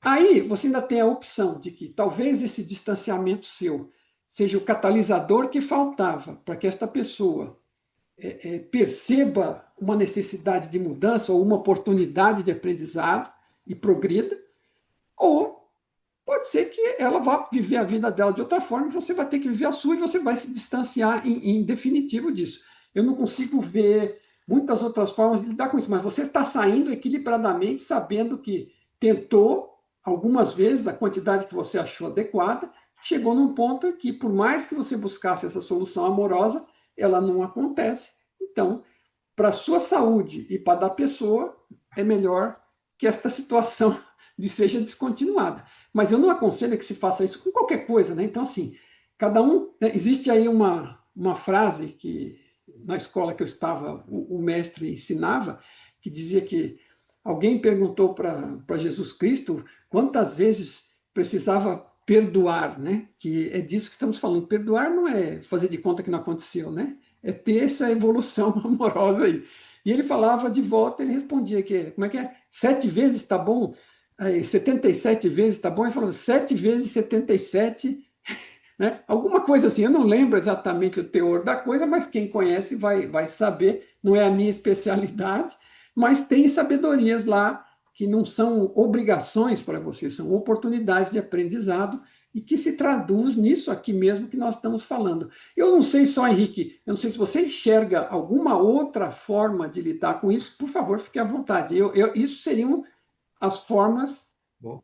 Aí você ainda tem a opção de que talvez esse distanciamento seu seja o catalisador que faltava para que esta pessoa perceba uma necessidade de mudança ou uma oportunidade de aprendizado e progrida, ou pode ser que ela vá viver a vida dela de outra forma e você vai ter que viver a sua e você vai se distanciar em definitivo disso. Eu não consigo ver muitas outras formas de lidar com isso, mas você está saindo equilibradamente, sabendo que tentou algumas vezes a quantidade que você achou adequada, chegou num ponto que, por mais que você buscasse essa solução amorosa, ela não acontece. Então, para a sua saúde e para a da pessoa, é melhor que esta situação seja descontinuada. Mas eu não aconselho que se faça isso com qualquer coisa, né? Então, assim, cada um. Né, existe aí uma frase que na escola que eu estava, o mestre ensinava, que dizia que alguém perguntou para Jesus Cristo quantas vezes precisava perdoar, né? Que é disso que estamos falando. Perdoar não é fazer de conta que não aconteceu, né? É ter essa evolução amorosa aí. E ele falava de volta, ele respondia que, como é que é? 7 vezes está bom? Aí, 77 vezes está bom? Ele falou 7 vezes 77, né? Alguma coisa assim, eu não lembro exatamente o teor da coisa, mas quem conhece vai saber, não é a minha especialidade, mas tem sabedorias lá que não são obrigações para você, são oportunidades de aprendizado e que se traduz nisso aqui mesmo que nós estamos falando. Eu não sei só, Henrique, eu não sei se você enxerga alguma outra forma de lidar com isso, por favor, fique à vontade. Isso seriam as formas Bom.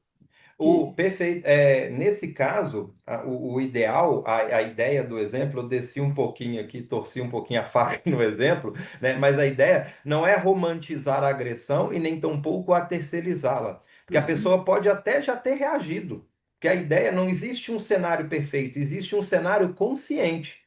O que. perfeito, nesse caso, o ideal, a ideia do exemplo, eu desci um pouquinho aqui, torci um pouquinho a faca no exemplo, né? Mas a ideia não é romantizar a agressão e nem tampouco a terceirizá-la, porque a Uhum, pessoa pode até já ter reagido, porque a ideia não existe um cenário perfeito, existe um cenário consciente.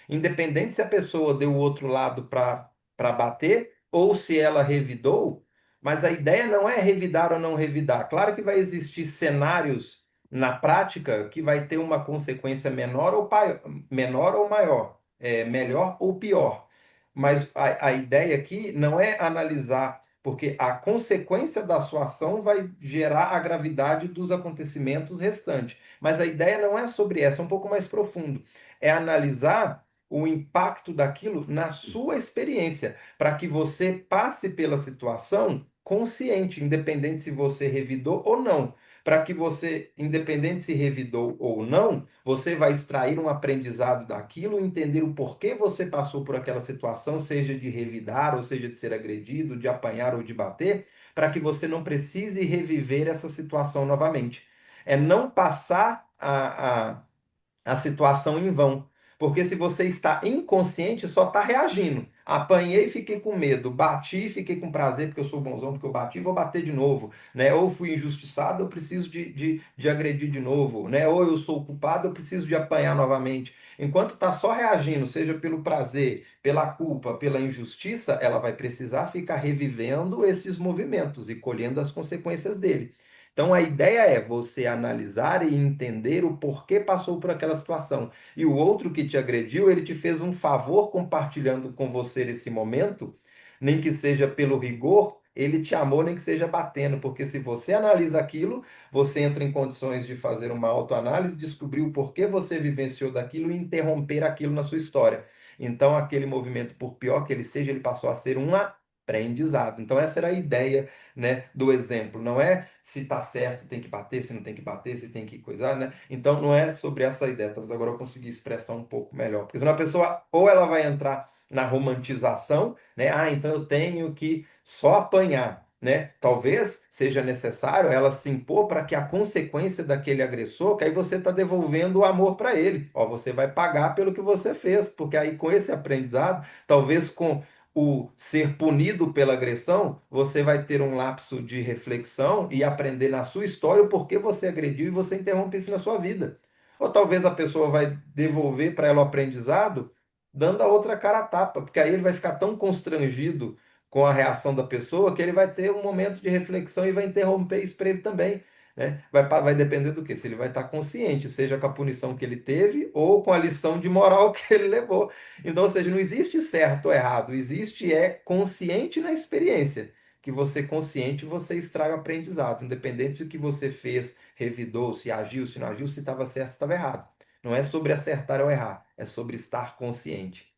Independente se a pessoa deu o outro lado para bater ou se ela revidou, mas a ideia não é revidar ou não revidar. Claro que vai existir cenários na prática que vai ter uma consequência menor ou maior, melhor ou pior. Mas a ideia aqui não é analisar, porque a consequência da sua ação vai gerar a gravidade dos acontecimentos restantes. Mas a ideia não é sobre essa, é um pouco mais profundo. É analisar o impacto daquilo na sua experiência, para que você passe pela situação consciente, independente se você revidou ou não. Para que você, independente se revidou ou não, você vai extrair um aprendizado daquilo, entender o porquê você passou por aquela situação, seja de revidar, ou seja de ser agredido, de apanhar ou de bater, para que você não precise reviver essa situação novamente. É não passar a situação em vão. Porque se você está inconsciente, só está reagindo. Apanhei e fiquei com medo. Bati e fiquei com prazer porque eu sou bonzão, porque eu bati e vou bater de novo. Né? Ou fui injustiçado, eu preciso de agredir de novo. Né? Ou eu sou culpado, eu preciso de apanhar novamente. Enquanto está só reagindo, seja pelo prazer, pela culpa, pela injustiça, ela vai precisar ficar revivendo esses movimentos e colhendo as consequências dele. Então a ideia é você analisar e entender o porquê passou por aquela situação. E o outro que te agrediu, ele te fez um favor compartilhando com você esse momento, nem que seja pelo rigor, ele te amou, nem que seja batendo, porque se você analisa aquilo, você entra em condições de fazer uma autoanálise, descobrir o porquê você vivenciou daquilo e interromper aquilo na sua história. Então aquele movimento, por pior que ele seja, ele passou a ser um aprendizado. Então essa era a ideia, né, do exemplo. Não é se está certo, se tem que bater, se não tem que bater, se tem que coisar, né? Então não é sobre essa ideia. Talvez agora eu consegui expressar um pouco melhor. Porque senão a pessoa ou ela vai entrar na romantização, né? Ah, então eu tenho que só apanhar. Né? Talvez seja necessário ela se impor para que a consequência daquele agressor, que aí você está devolvendo o amor para ele. Ó, você vai pagar pelo que você fez, porque aí com esse aprendizado, talvez com o ser punido pela agressão, você vai ter um lapso de reflexão e aprender na sua história o porquê você agrediu e você interrompe isso na sua vida. Ou talvez a pessoa vai devolver para ela o aprendizado, dando a outra cara a tapa, porque aí ele vai ficar tão constrangido com a reação da pessoa que ele vai ter um momento de reflexão e vai interromper isso para ele também. Né? Vai depender do quê? Se ele vai estar consciente, seja com a punição que ele teve ou com a lição de moral que ele levou. Então, ou seja, não existe certo ou errado, existe consciente na experiência. Que você consciente, você extrai o aprendizado, independente do que você fez, revidou, se agiu, se não agiu, se estava certo, se estava errado. Não é sobre acertar ou errar, é sobre estar consciente.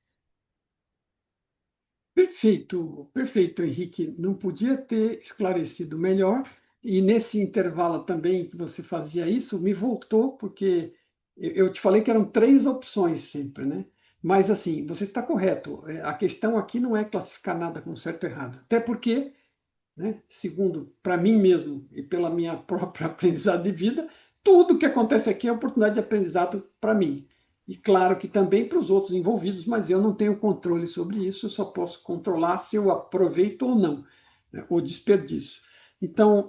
Perfeito, perfeito, Henrique. Não podia ter esclarecido melhor. E nesse intervalo também que você fazia isso, me voltou, porque eu te falei que eram três opções sempre, né? Mas assim, você está correto. A questão aqui não é classificar nada como certo ou errado. Até porque, né, segundo para mim mesmo e pela minha própria aprendizado de vida, tudo que acontece aqui é oportunidade de aprendizado para mim. E claro que também para os outros envolvidos, mas eu não tenho controle sobre isso, eu só posso controlar se eu aproveito ou não, né, o desperdício. Então,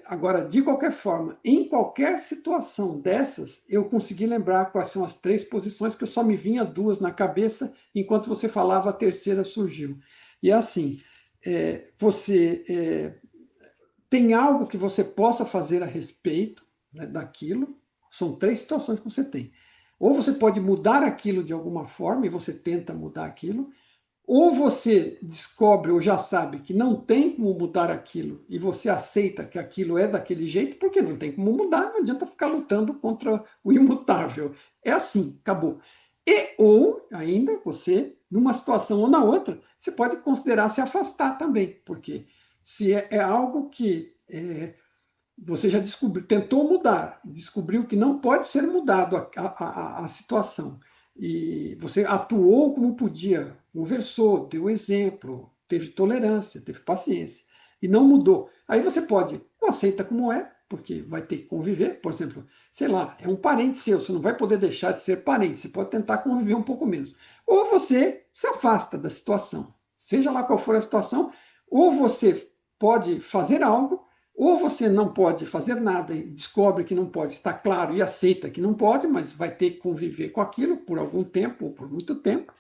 agora, de qualquer forma, em qualquer situação dessas, eu consegui lembrar quais são as três posições, que eu só me vinha duas na cabeça, enquanto você falava, a terceira surgiu. E é assim, você tem algo que você possa fazer a respeito, né, daquilo. São três situações que você tem. Ou você pode mudar aquilo de alguma forma e você tenta mudar aquilo, ou você descobre ou já sabe que não tem como mudar aquilo e você aceita que aquilo é daquele jeito, porque não tem como mudar, não adianta ficar lutando contra o imutável. É assim, acabou. E ou ainda você, numa situação ou na outra, você pode considerar se afastar também, porque se é algo que você já descobriu, tentou mudar, descobriu que não pode ser mudado a situação. E você atuou como podia, conversou, deu exemplo, teve tolerância, teve paciência, e não mudou. Aí você pode, ou aceita como é, porque vai ter que conviver, por exemplo, sei lá, é um parente seu, você não vai poder deixar de ser parente, você pode tentar conviver um pouco menos. Ou você se afasta da situação, seja lá qual for a situação, ou você pode fazer algo Ou você não pode fazer nada e descobre que não pode, está claro e aceita que não pode, mas vai ter que conviver com aquilo por algum tempo ou por muito tempo,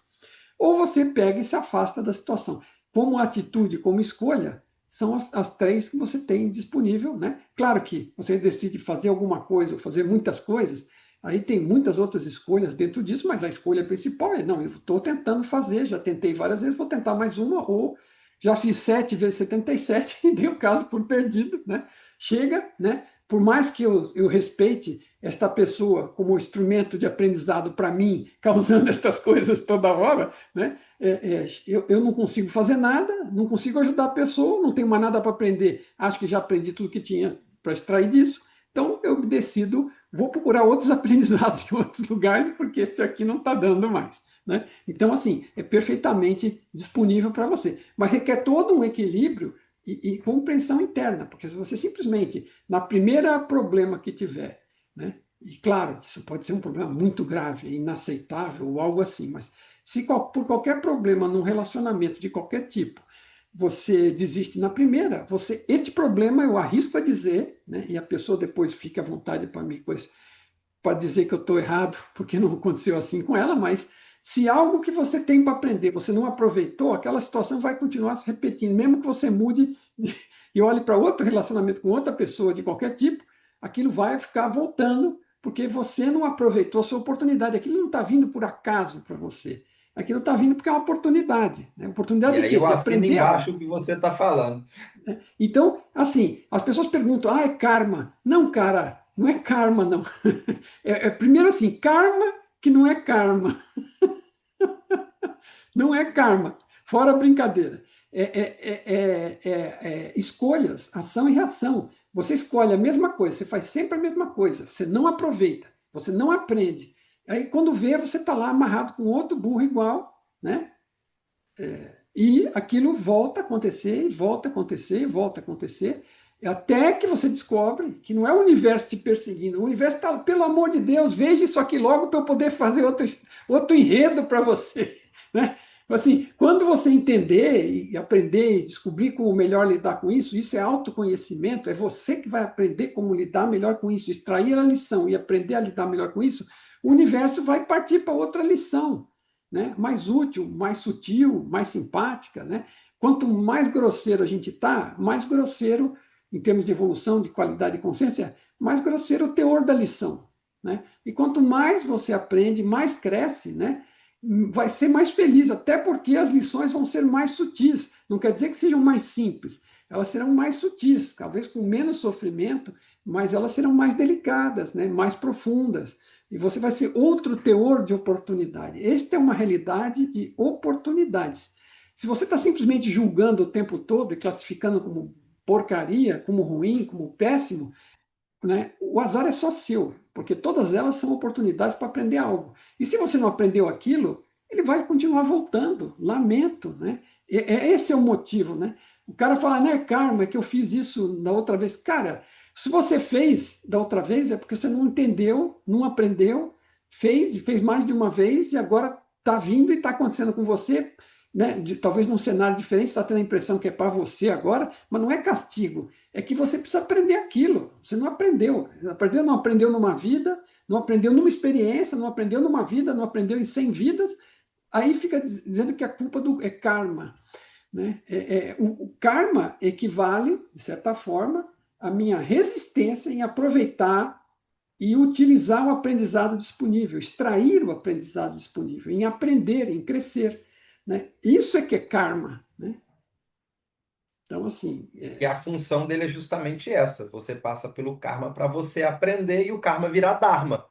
ou você pega e se afasta da situação. Como atitude, como escolha, são as três que você tem disponível, né? Claro que você decide fazer alguma coisa ou fazer muitas coisas, aí tem muitas outras escolhas dentro disso, mas a escolha principal é, não, eu estou tentando fazer, já tentei várias vezes, vou tentar mais uma, ou já fiz 7 vezes 77 e dei o caso por perdido, né? Chega, né? Por mais que eu respeite esta pessoa como instrumento de aprendizado para mim, causando estas coisas toda hora, né? Eu não consigo fazer nada, não consigo ajudar a pessoa, não tenho mais nada para aprender, acho que já aprendi tudo que tinha para extrair disso, então eu decido, vou procurar outros aprendizados em outros lugares, porque esse aqui não está dando mais. Né? Então, assim, é perfeitamente disponível para você, mas requer todo um equilíbrio e compreensão interna, porque se você simplesmente, na primeira problema que tiver, né, e claro, isso pode ser um problema muito grave, inaceitável ou algo assim, mas se por qualquer problema num relacionamento de qualquer tipo, você desiste na primeira, este problema eu arrisco a dizer, né, e a pessoa depois fica à vontade para me para dizer que eu estou errado, porque não aconteceu assim com ela, mas se algo que você tem para aprender você não aproveitou, aquela situação vai continuar se repetindo, mesmo que você mude e olhe para outro relacionamento com outra pessoa de qualquer tipo, aquilo vai ficar voltando, porque você não aproveitou a sua oportunidade. Aquilo não está vindo por acaso para você. Aquilo está vindo porque é uma oportunidade. Né? E Oportunidade de aí quê? eu De assino aprender embaixo algo. o que você está falando. Então, assim, as pessoas perguntam, é karma. Não, cara, não é karma, não. Primeiro assim, karma que não é karma. Não é karma. Fora brincadeira. Escolhas, ação e reação. Você escolhe a mesma coisa, você faz sempre a mesma coisa, você não aproveita, você não aprende. Aí quando vê, você está lá amarrado com outro burro igual, né? E aquilo volta a acontecer, e volta a acontecer, e volta a acontecer, até que você descobre que não é o universo te perseguindo, o universo está, pelo amor de Deus, veja isso aqui logo para eu poder fazer outro enredo para você. Né? Assim, quando você entender e aprender e descobrir como melhor lidar com isso é autoconhecimento, é você que vai aprender como lidar melhor com isso, extrair a lição e aprender a lidar melhor com isso, o universo vai partir para outra lição, né? Mais útil, mais sutil, mais simpática. Né? Quanto mais grosseiro a gente está, mais grosseiro, em termos de evolução, de qualidade de consciência, mais grosseiro o teor da lição. Né? E quanto mais você aprende, mais cresce, né? Vai ser mais feliz, até porque as lições vão ser mais sutis. Não quer dizer que sejam mais simples, elas serão mais sutis, talvez com menos sofrimento, mas elas serão mais delicadas, né? Mais profundas. E você vai ser outro teor de oportunidade. Esta é uma realidade de oportunidades. Se você está simplesmente julgando o tempo todo e classificando como porcaria, como ruim, como péssimo, né, o azar é só seu, porque todas elas são oportunidades para aprender algo. E se você não aprendeu aquilo, ele vai continuar voltando. Lamento. Né? Esse é o motivo. Né? O cara fala, né, karma, é que eu fiz isso da outra vez. Cara, se você fez da outra vez, é porque você não entendeu, não aprendeu, fez, e fez mais de uma vez, e agora está vindo e está acontecendo com você, né? Talvez num cenário diferente, você está tendo a impressão que é para você agora, mas não é castigo, é que você precisa aprender aquilo. Você não aprendeu. Não aprendeu numa vida, não aprendeu numa experiência, não aprendeu numa vida, não aprendeu em 100 vidas, aí fica dizendo que a culpa é karma. Né? O karma equivale, de certa forma, à minha resistência em aproveitar e utilizar o aprendizado disponível, extrair o aprendizado disponível, em aprender, em crescer. Né? Isso é que é karma. Né? Então, assim. E a função dele é justamente essa. Você passa pelo karma para você aprender e o karma virar dharma.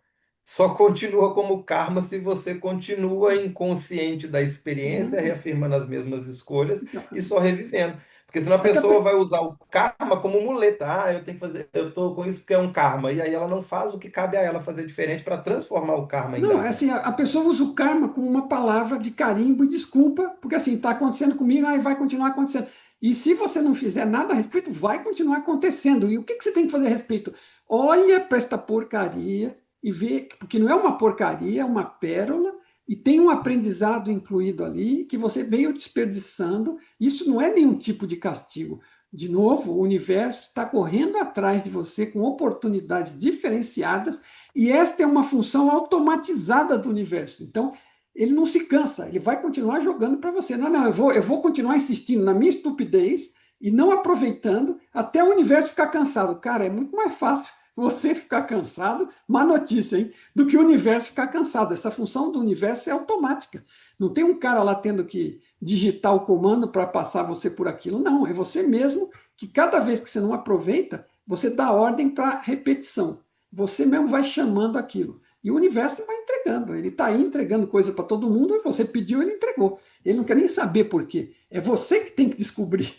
Só continua como karma se você continua inconsciente da experiência, Né? reafirmando as mesmas escolhas Então, e só revivendo. Porque senão a é que a, pessoa vai usar o karma como muleta. Ah, eu tenho que fazer, eu estou com isso porque é um karma. E aí ela não faz o que cabe a ela fazer diferente para transformar o karma em não, é dharma. assim, a pessoa usa o karma como uma palavra de carimbo e desculpa, porque assim, está acontecendo comigo, aí vai continuar acontecendo. E se você não fizer nada a respeito, vai continuar acontecendo. E o que você tem que fazer a respeito? Olha para esta porcaria e vê, porque não é uma porcaria, é uma pérola, e tem um aprendizado incluído ali que você veio desperdiçando. Isso não é nenhum tipo de castigo. De novo, o universo está correndo atrás de você com oportunidades diferenciadas, e esta é uma função automatizada do universo. Então, ele não se cansa, ele vai continuar jogando para você. Não, não, eu vou continuar insistindo na minha estupidez e não aproveitando até o universo ficar cansado. Cara, é muito mais fácil você ficar cansado, má notícia, hein? Do que o universo ficar cansado. Essa função do universo é automática. Não tem um cara lá tendo que digitar o comando para passar você por aquilo. Não, é você mesmo que cada vez que você não aproveita, você dá ordem para repetição. Você mesmo vai chamando aquilo. E o universo vai entregando. Ele está aí entregando coisa para todo mundo e você pediu, ele entregou. Ele não quer nem saber por quê. É você que tem que descobrir.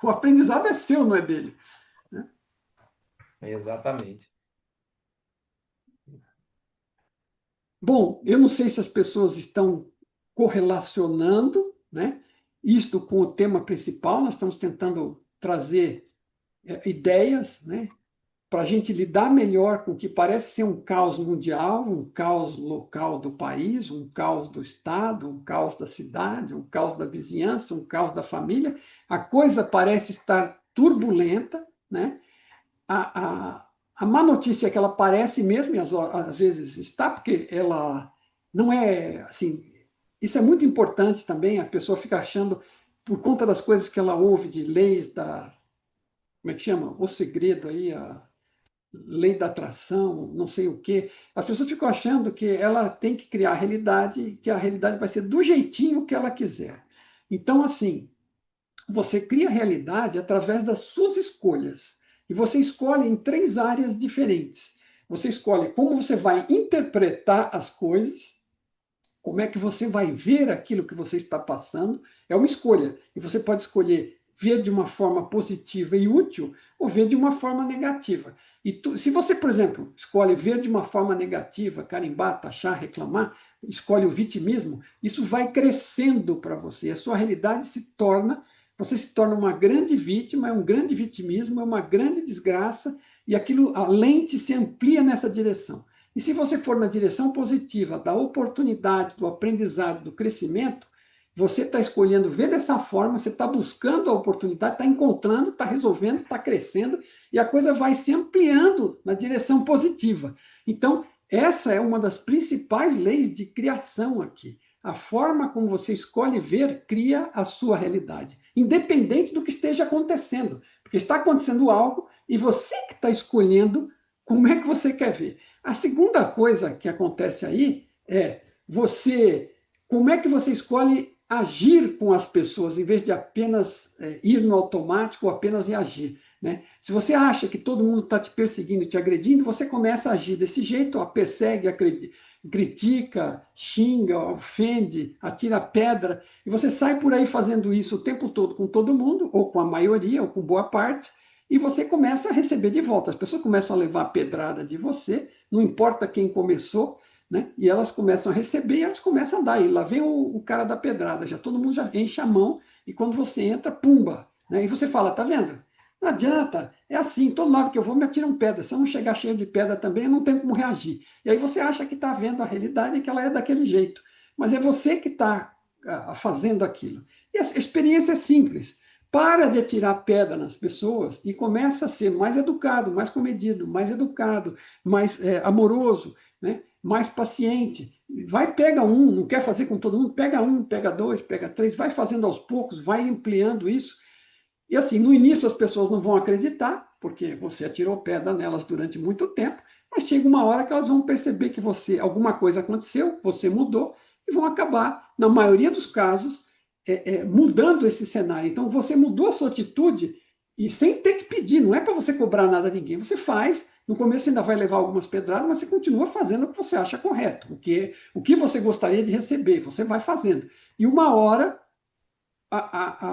O aprendizado é seu, não é dele. Exatamente. Bom, eu não sei se as pessoas estão correlacionando, né, isto com o tema principal. Nós estamos tentando trazer ideias, né, para a gente lidar melhor com o que parece ser um caos mundial, um caos local do país, um caos do estado, um caos da cidade, um caos da vizinhança, um caos da família. A coisa parece estar turbulenta, né? A má notícia é que ela parece mesmo, e às vezes está, porque ela não é assim. Isso é muito importante também, a pessoa fica achando, por conta das coisas que ela ouve de leis da. Como é que chama? O segredo aí, a lei da atração, não sei o quê. As pessoas ficam achando que ela tem que criar a realidade, que a realidade vai ser do jeitinho que ela quiser. Então, assim, você cria a realidade através das suas escolhas. E você escolhe em 3 áreas diferentes. Você escolhe como você vai interpretar as coisas, como é que você vai ver aquilo que você está passando. É uma escolha. E você pode escolher ver de uma forma positiva e útil ou ver de uma forma negativa. E se você, por exemplo, escolhe ver de uma forma negativa, carimbar, taxar, reclamar, escolhe o vitimismo, isso vai crescendo para você. A sua realidade você se torna uma grande vítima, é um grande vitimismo, é uma grande desgraça, e aquilo, a lente se amplia nessa direção. E se você for na direção positiva, da oportunidade, do aprendizado, do crescimento, você está escolhendo ver dessa forma, você está buscando a oportunidade, está encontrando, está resolvendo, está crescendo, e a coisa vai se ampliando na direção positiva. Então, essa é uma das principais leis de criação aqui. A forma como você escolhe ver cria a sua realidade, independente do que esteja acontecendo. Porque está acontecendo algo e você que está escolhendo como é que você quer ver. A segunda coisa que acontece aí é como é que você escolhe agir com as pessoas, em vez de apenas ir no automático ou apenas reagir. Né? Se você acha que todo mundo está te perseguindo, te agredindo, você começa a agir desse jeito, ó, persegue, critica, xinga, ofende, atira pedra, e você sai por aí fazendo isso o tempo todo com todo mundo, ou com a maioria, ou com boa parte, e você começa a receber de volta. As pessoas começam a levar a pedrada de você, não importa quem começou, né? E elas começam a receber e elas começam a dar. E lá vem o cara da pedrada, já todo mundo já enche a mão, e quando você entra, pumba! Né? E você fala, tá vendo? Não adianta, é assim, todo lado que eu vou me atiram pedra. Se eu não chegar cheio de pedra também, eu não tenho como reagir. E aí você acha que está vendo a realidade e que ela é daquele jeito. Mas é você que está fazendo aquilo. E a experiência é simples. Para de atirar pedra nas pessoas e começa a ser mais educado, mais comedido, mais educado, mais amoroso, né? Mais paciente. Vai, pega um, não quer fazer com todo mundo, pega um, pega dois, pega três, vai fazendo aos poucos, vai ampliando isso. E assim, no início as pessoas não vão acreditar, porque você atirou pedra nelas durante muito tempo, mas chega uma hora que elas vão perceber que alguma coisa aconteceu, você mudou, e vão acabar, na maioria dos casos, mudando esse cenário. Então você mudou a sua atitude e sem ter que pedir, não é para você cobrar nada a ninguém. Você faz, no começo ainda vai levar algumas pedradas, mas você continua fazendo o que você acha correto, o que você gostaria de receber, você vai fazendo. E uma hora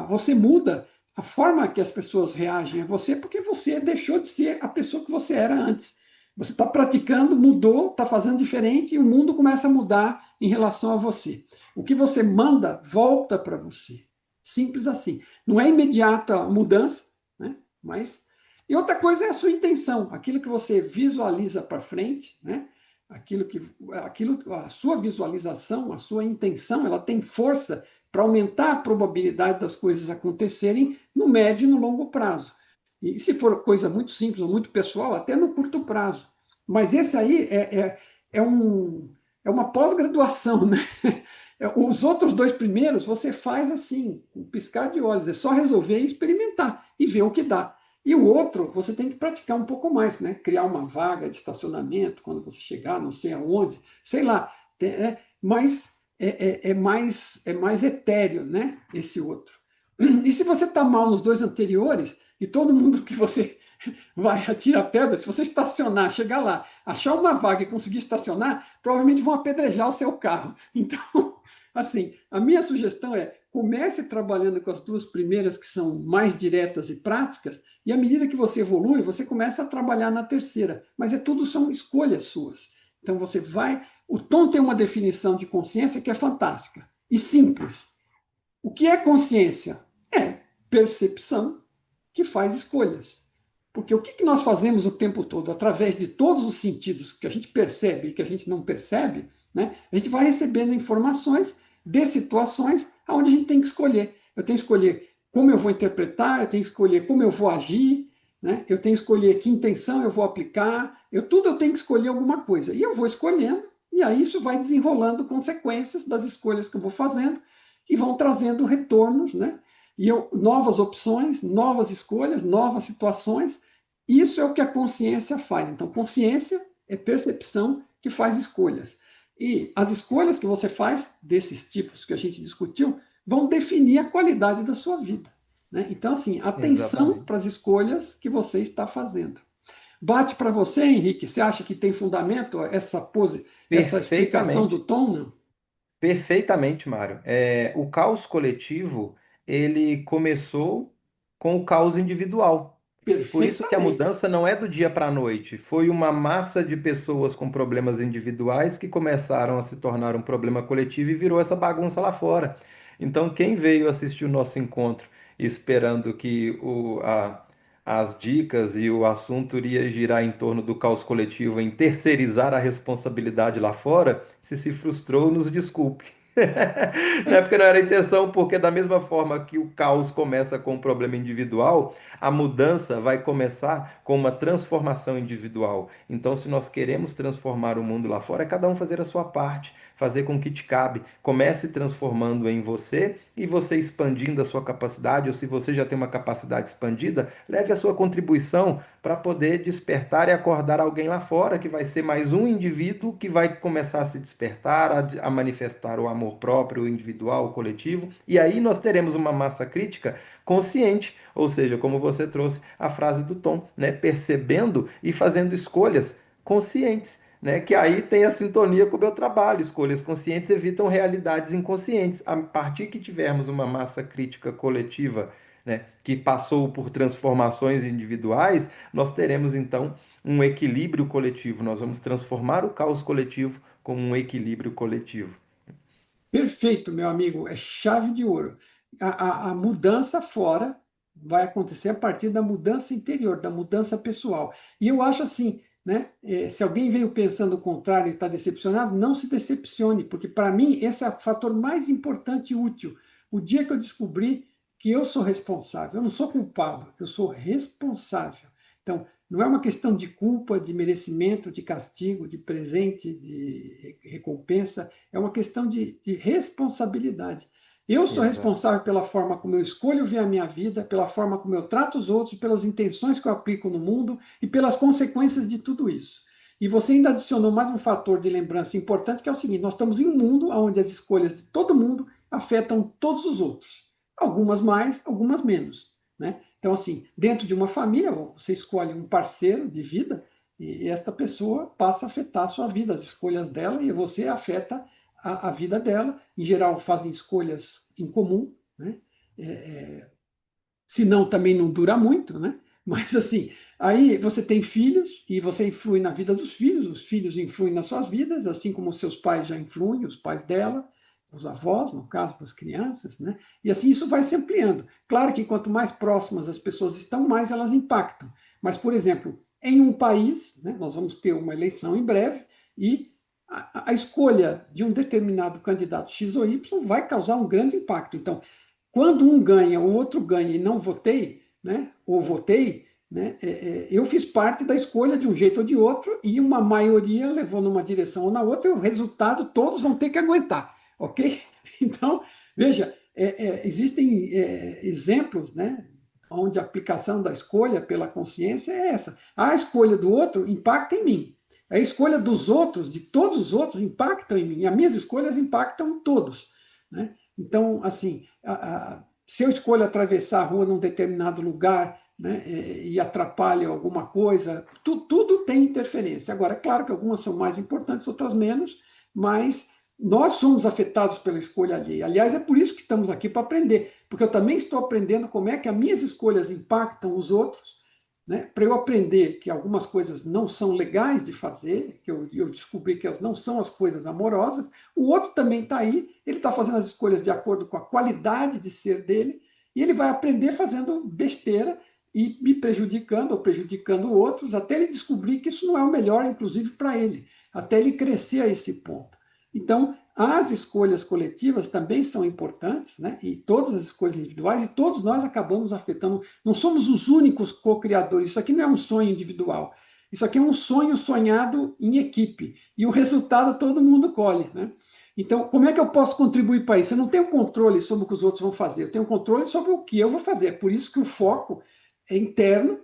você muda a forma que as pessoas reagem a você, porque você deixou de ser a pessoa que você era antes. Você está praticando, mudou, está fazendo diferente e o mundo começa a mudar em relação a você. O que você manda volta para você. Simples assim. Não é imediata a mudança, né? Mas. E outra coisa é a sua intenção, aquilo que você visualiza para frente, né? A sua visualização, a sua intenção, ela tem força para aumentar a probabilidade das coisas acontecerem no médio e no longo prazo. E se for coisa muito simples ou muito pessoal, até no curto prazo. Mas esse aí é uma pós-graduação, né? Os outros dois primeiros você faz assim, um piscar de olhos, é só resolver e experimentar e ver o que dá. E o outro, você tem que praticar um pouco mais, né? Criar uma vaga de estacionamento quando você chegar, não sei aonde, sei lá. Mas é mais etéreo, né? Esse outro. E se você está mal nos dois anteriores, e todo mundo que você vai atirar pedra, se você estacionar, chegar lá, achar uma vaga e conseguir estacionar, provavelmente vão apedrejar o seu carro. Então, assim, a minha sugestão é comece trabalhando com as duas primeiras, que são mais diretas e práticas, e à medida que você evolui, você começa a trabalhar na terceira. Mas tudo são escolhas suas. Então você vai. O Tom tem uma definição de consciência que é fantástica e simples. O que é consciência? É percepção que faz escolhas. Porque o que nós fazemos o tempo todo, através de todos os sentidos que a gente percebe e que a gente não percebe, né? A gente vai recebendo informações de situações onde a gente tem que escolher. Eu tenho que escolher como eu vou interpretar, eu tenho que escolher como eu vou agir, né? Eu tenho que escolher que intenção eu vou aplicar, tudo eu tenho que escolher alguma coisa. E eu vou escolhendo, e aí isso vai desenrolando consequências das escolhas que eu vou fazendo, e vão trazendo retornos, né? Novas opções, novas escolhas, novas situações. Isso é o que a consciência faz. Então, consciência é percepção que faz escolhas. E as escolhas que você faz, desses tipos que a gente discutiu, vão definir a qualidade da sua vida. Né? Então, assim, atenção Exatamente. para as escolhas que você está fazendo. Bate para você, Henrique? Você acha que tem fundamento essa explicação do Perfeitamente. Tom? Não? Perfeitamente, Mário. O caos coletivo, ele começou com o caos individual. Por isso que a Perfeitamente. mudança não é do dia para a noite. Foi uma massa de pessoas com problemas individuais que começaram a se tornar um problema coletivo e virou essa bagunça lá fora. Então, quem veio assistir o nosso encontro esperando que as dicas e o assunto iria girar em torno do caos coletivo em terceirizar a responsabilidade lá fora, se frustrou, nos desculpe. Não é porque não era a intenção, porque da mesma forma que o caos começa com um problema individual, a mudança vai começar com uma transformação individual. Então, se nós queremos transformar o mundo lá fora, é cada um fazer a sua parte, fazer com que te cabe. Comece transformando em você e você expandindo a sua capacidade, ou se você já tem uma capacidade expandida, leve a sua contribuição para poder despertar e acordar alguém lá fora, que vai ser mais um indivíduo que vai começar a se despertar, a manifestar o amor próprio, o individual, o coletivo, e aí nós teremos uma massa crítica consciente, ou seja, como você trouxe a frase do Tom, né, percebendo e fazendo escolhas conscientes. Né, que aí tem a sintonia com o meu trabalho. Escolhas conscientes evitam realidades inconscientes. A partir que tivermos uma massa crítica coletiva, né, que passou por transformações individuais, nós teremos então um equilíbrio coletivo. Nós vamos transformar o caos coletivo como um equilíbrio coletivo. Perfeito, meu amigo, é chave de ouro. A mudança fora vai acontecer a partir da mudança interior, da mudança pessoal. E eu acho assim, né? Se alguém veio pensando o contrário e está decepcionado, não se decepcione, porque para mim esse é o fator mais importante e útil. O dia que eu descobri que eu sou responsável, eu não sou culpado, eu sou responsável. Então, não é uma questão de culpa, de merecimento, de castigo, de presente, de recompensa, é uma questão de responsabilidade. Eu sou Exato. responsável pela forma como eu escolho ver a minha vida, pela forma como eu trato os outros, pelas intenções que eu aplico no mundo e pelas consequências de tudo isso. E você ainda adicionou mais um fator de lembrança importante, que é o seguinte: nós estamos em um mundo onde as escolhas de todo mundo afetam todos os outros. Algumas mais, algumas menos. Né? Então, assim, dentro de uma família, você escolhe um parceiro de vida e esta pessoa passa a afetar a sua vida, as escolhas dela, e você afeta a vida dela. Em geral, fazem escolhas em comum, né? Senão também não dura muito, né? Mas assim, aí você tem filhos e você influi na vida dos filhos, os filhos influem nas suas vidas, assim como os seus pais já influem, os pais dela, os avós, no caso das crianças, né? E assim isso vai se ampliando. Claro que quanto mais próximas as pessoas estão, mais elas impactam. Mas, por exemplo, em um país, né, nós vamos ter uma eleição em breve e a escolha de um determinado candidato X ou Y vai causar um grande impacto. Então, quando um ganha, o outro ganha e não votei, né, ou votei, né, eu fiz parte da escolha de um jeito ou de outro e uma maioria levou numa direção ou na outra e o resultado todos vão ter que aguentar, ok? Então, veja, existem exemplos, né, onde a aplicação da escolha pela consciência é essa. A escolha do outro impacta em mim. A escolha dos outros, de todos os outros, impactam em mim. E as minhas escolhas impactam todos, né? Então, assim, se eu escolho atravessar a rua num determinado lugar, né, e atrapalha alguma coisa, tudo tem interferência. Agora, é claro que algumas são mais importantes, outras menos, mas nós somos afetados pela escolha alheia. Aliás, é por isso que estamos aqui para aprender, porque eu também estou aprendendo como é que as minhas escolhas impactam os outros, né? Para eu aprender que algumas coisas não são legais de fazer, que eu descobri que elas não são as coisas amorosas, o outro também está aí, ele está fazendo as escolhas de acordo com a qualidade de ser dele, e ele vai aprender fazendo besteira e me prejudicando ou prejudicando outros, até ele descobrir que isso não é o melhor, inclusive para ele, até ele crescer a esse ponto. Então, as escolhas coletivas também são importantes, né? E todas as escolhas individuais, e todos nós acabamos afetando. Não somos os únicos co-criadores. Isso aqui não é um sonho individual. Isso aqui é um sonho sonhado em equipe. E o resultado todo mundo colhe, né? Então, como é que eu posso contribuir para isso? Eu não tenho controle sobre o que os outros vão fazer, eu tenho controle sobre o que eu vou fazer. É por isso que o foco é interno,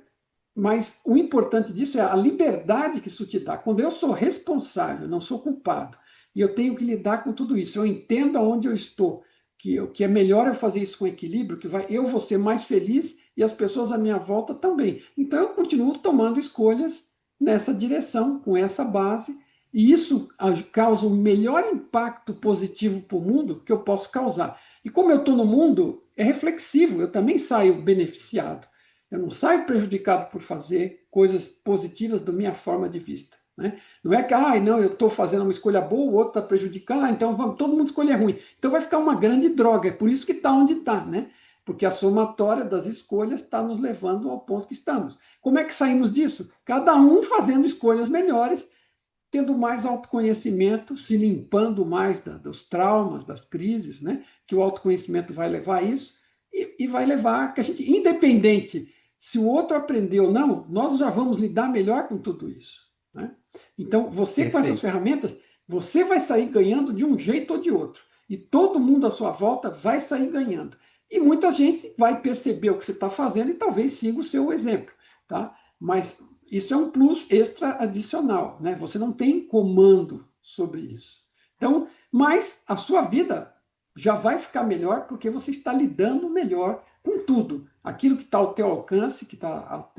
mas o importante disso é a liberdade que isso te dá. Quando eu sou responsável, não sou culpado, e eu tenho que lidar com tudo isso, eu entendo aonde eu estou, que é melhor eu fazer isso com equilíbrio, eu vou ser mais feliz e as pessoas à minha volta também. Então eu continuo tomando escolhas nessa direção, com essa base, e isso causa o melhor impacto positivo para o mundo que eu posso causar. E como eu estou no mundo, é reflexivo, eu também saio beneficiado. Eu não saio prejudicado por fazer coisas positivas da minha forma de vista. Né? Não é que, não, eu estou fazendo uma escolha boa, o outro está prejudicando, então vamos todo mundo escolher ruim. Então vai ficar uma grande droga, é por isso que está onde está, né? Porque a somatória das escolhas está nos levando ao ponto que estamos. Como é que saímos disso? Cada um fazendo escolhas melhores, tendo mais autoconhecimento, se limpando mais dos traumas, das crises, né? Que o autoconhecimento vai levar a isso e vai levar a que a gente, independente se o outro aprendeu ou não, nós já vamos lidar melhor com tudo isso. Né? Então, você com essas Perfeito. ferramentas, você vai sair ganhando de um jeito ou de outro. E todo mundo à sua volta vai sair ganhando. E muita gente vai perceber o que você está fazendo e talvez siga o seu exemplo. Tá? Mas isso é um plus extra adicional, né? Você não tem comando sobre isso. Então, mas a sua vida já vai ficar melhor porque você está lidando melhor com tudo. Aquilo que está ao teu alcance, que está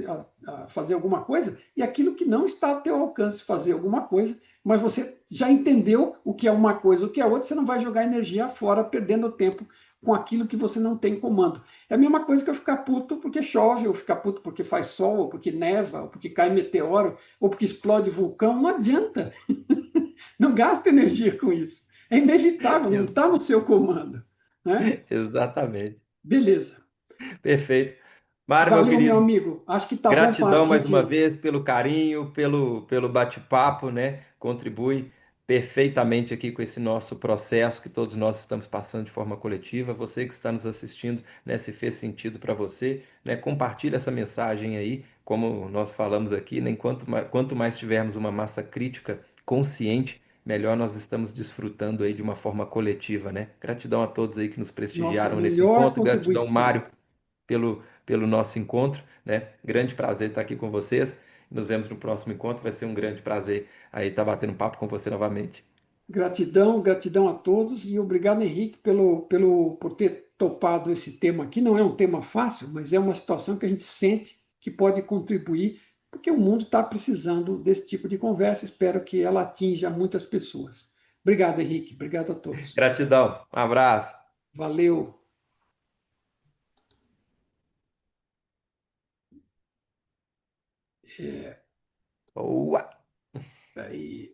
a fazer alguma coisa, e aquilo que não está ao teu alcance fazer alguma coisa, mas você já entendeu o que é uma coisa, o que é outra, você não vai jogar energia fora perdendo tempo com aquilo que você não tem comando. É a mesma coisa que eu ficar puto porque chove, ou ficar puto porque faz sol, ou porque neva, ou porque cai meteoro, ou porque explode vulcão. Não adianta. Não gasta energia com isso. É inevitável, não está no seu comando. Né? Exatamente. Beleza. Perfeito. Mário, meu Valeu, meu querido, amigo. Acho que tá bom para a gratidão mais uma gente. vez pelo carinho, pelo bate-papo, né? Contribui perfeitamente aqui com esse nosso processo que todos nós estamos passando de forma coletiva. Você que está nos assistindo, né, se fez sentido para você, né? Compartilhe essa mensagem aí, como nós falamos aqui, né? Quanto mais tivermos uma massa crítica consciente, melhor nós estamos desfrutando aí de uma forma coletiva, né? Gratidão a todos aí que nos Nossa prestigiaram nesse melhor encontro, gratidão, contribuição. Mário, pelo nosso encontro, né? Grande prazer estar aqui com vocês. Nos vemos no próximo encontro. Vai ser um grande prazer aí estar batendo papo com você novamente. Gratidão, gratidão a todos e obrigado, Henrique, por ter topado esse tema aqui. Não é um tema fácil, mas é uma situação que a gente sente que pode contribuir, porque o mundo está precisando desse tipo de conversa. Espero que ela atinja muitas pessoas. Obrigado, Henrique. Obrigado a todos. Gratidão. Um abraço. Valeu. Boa. Aí.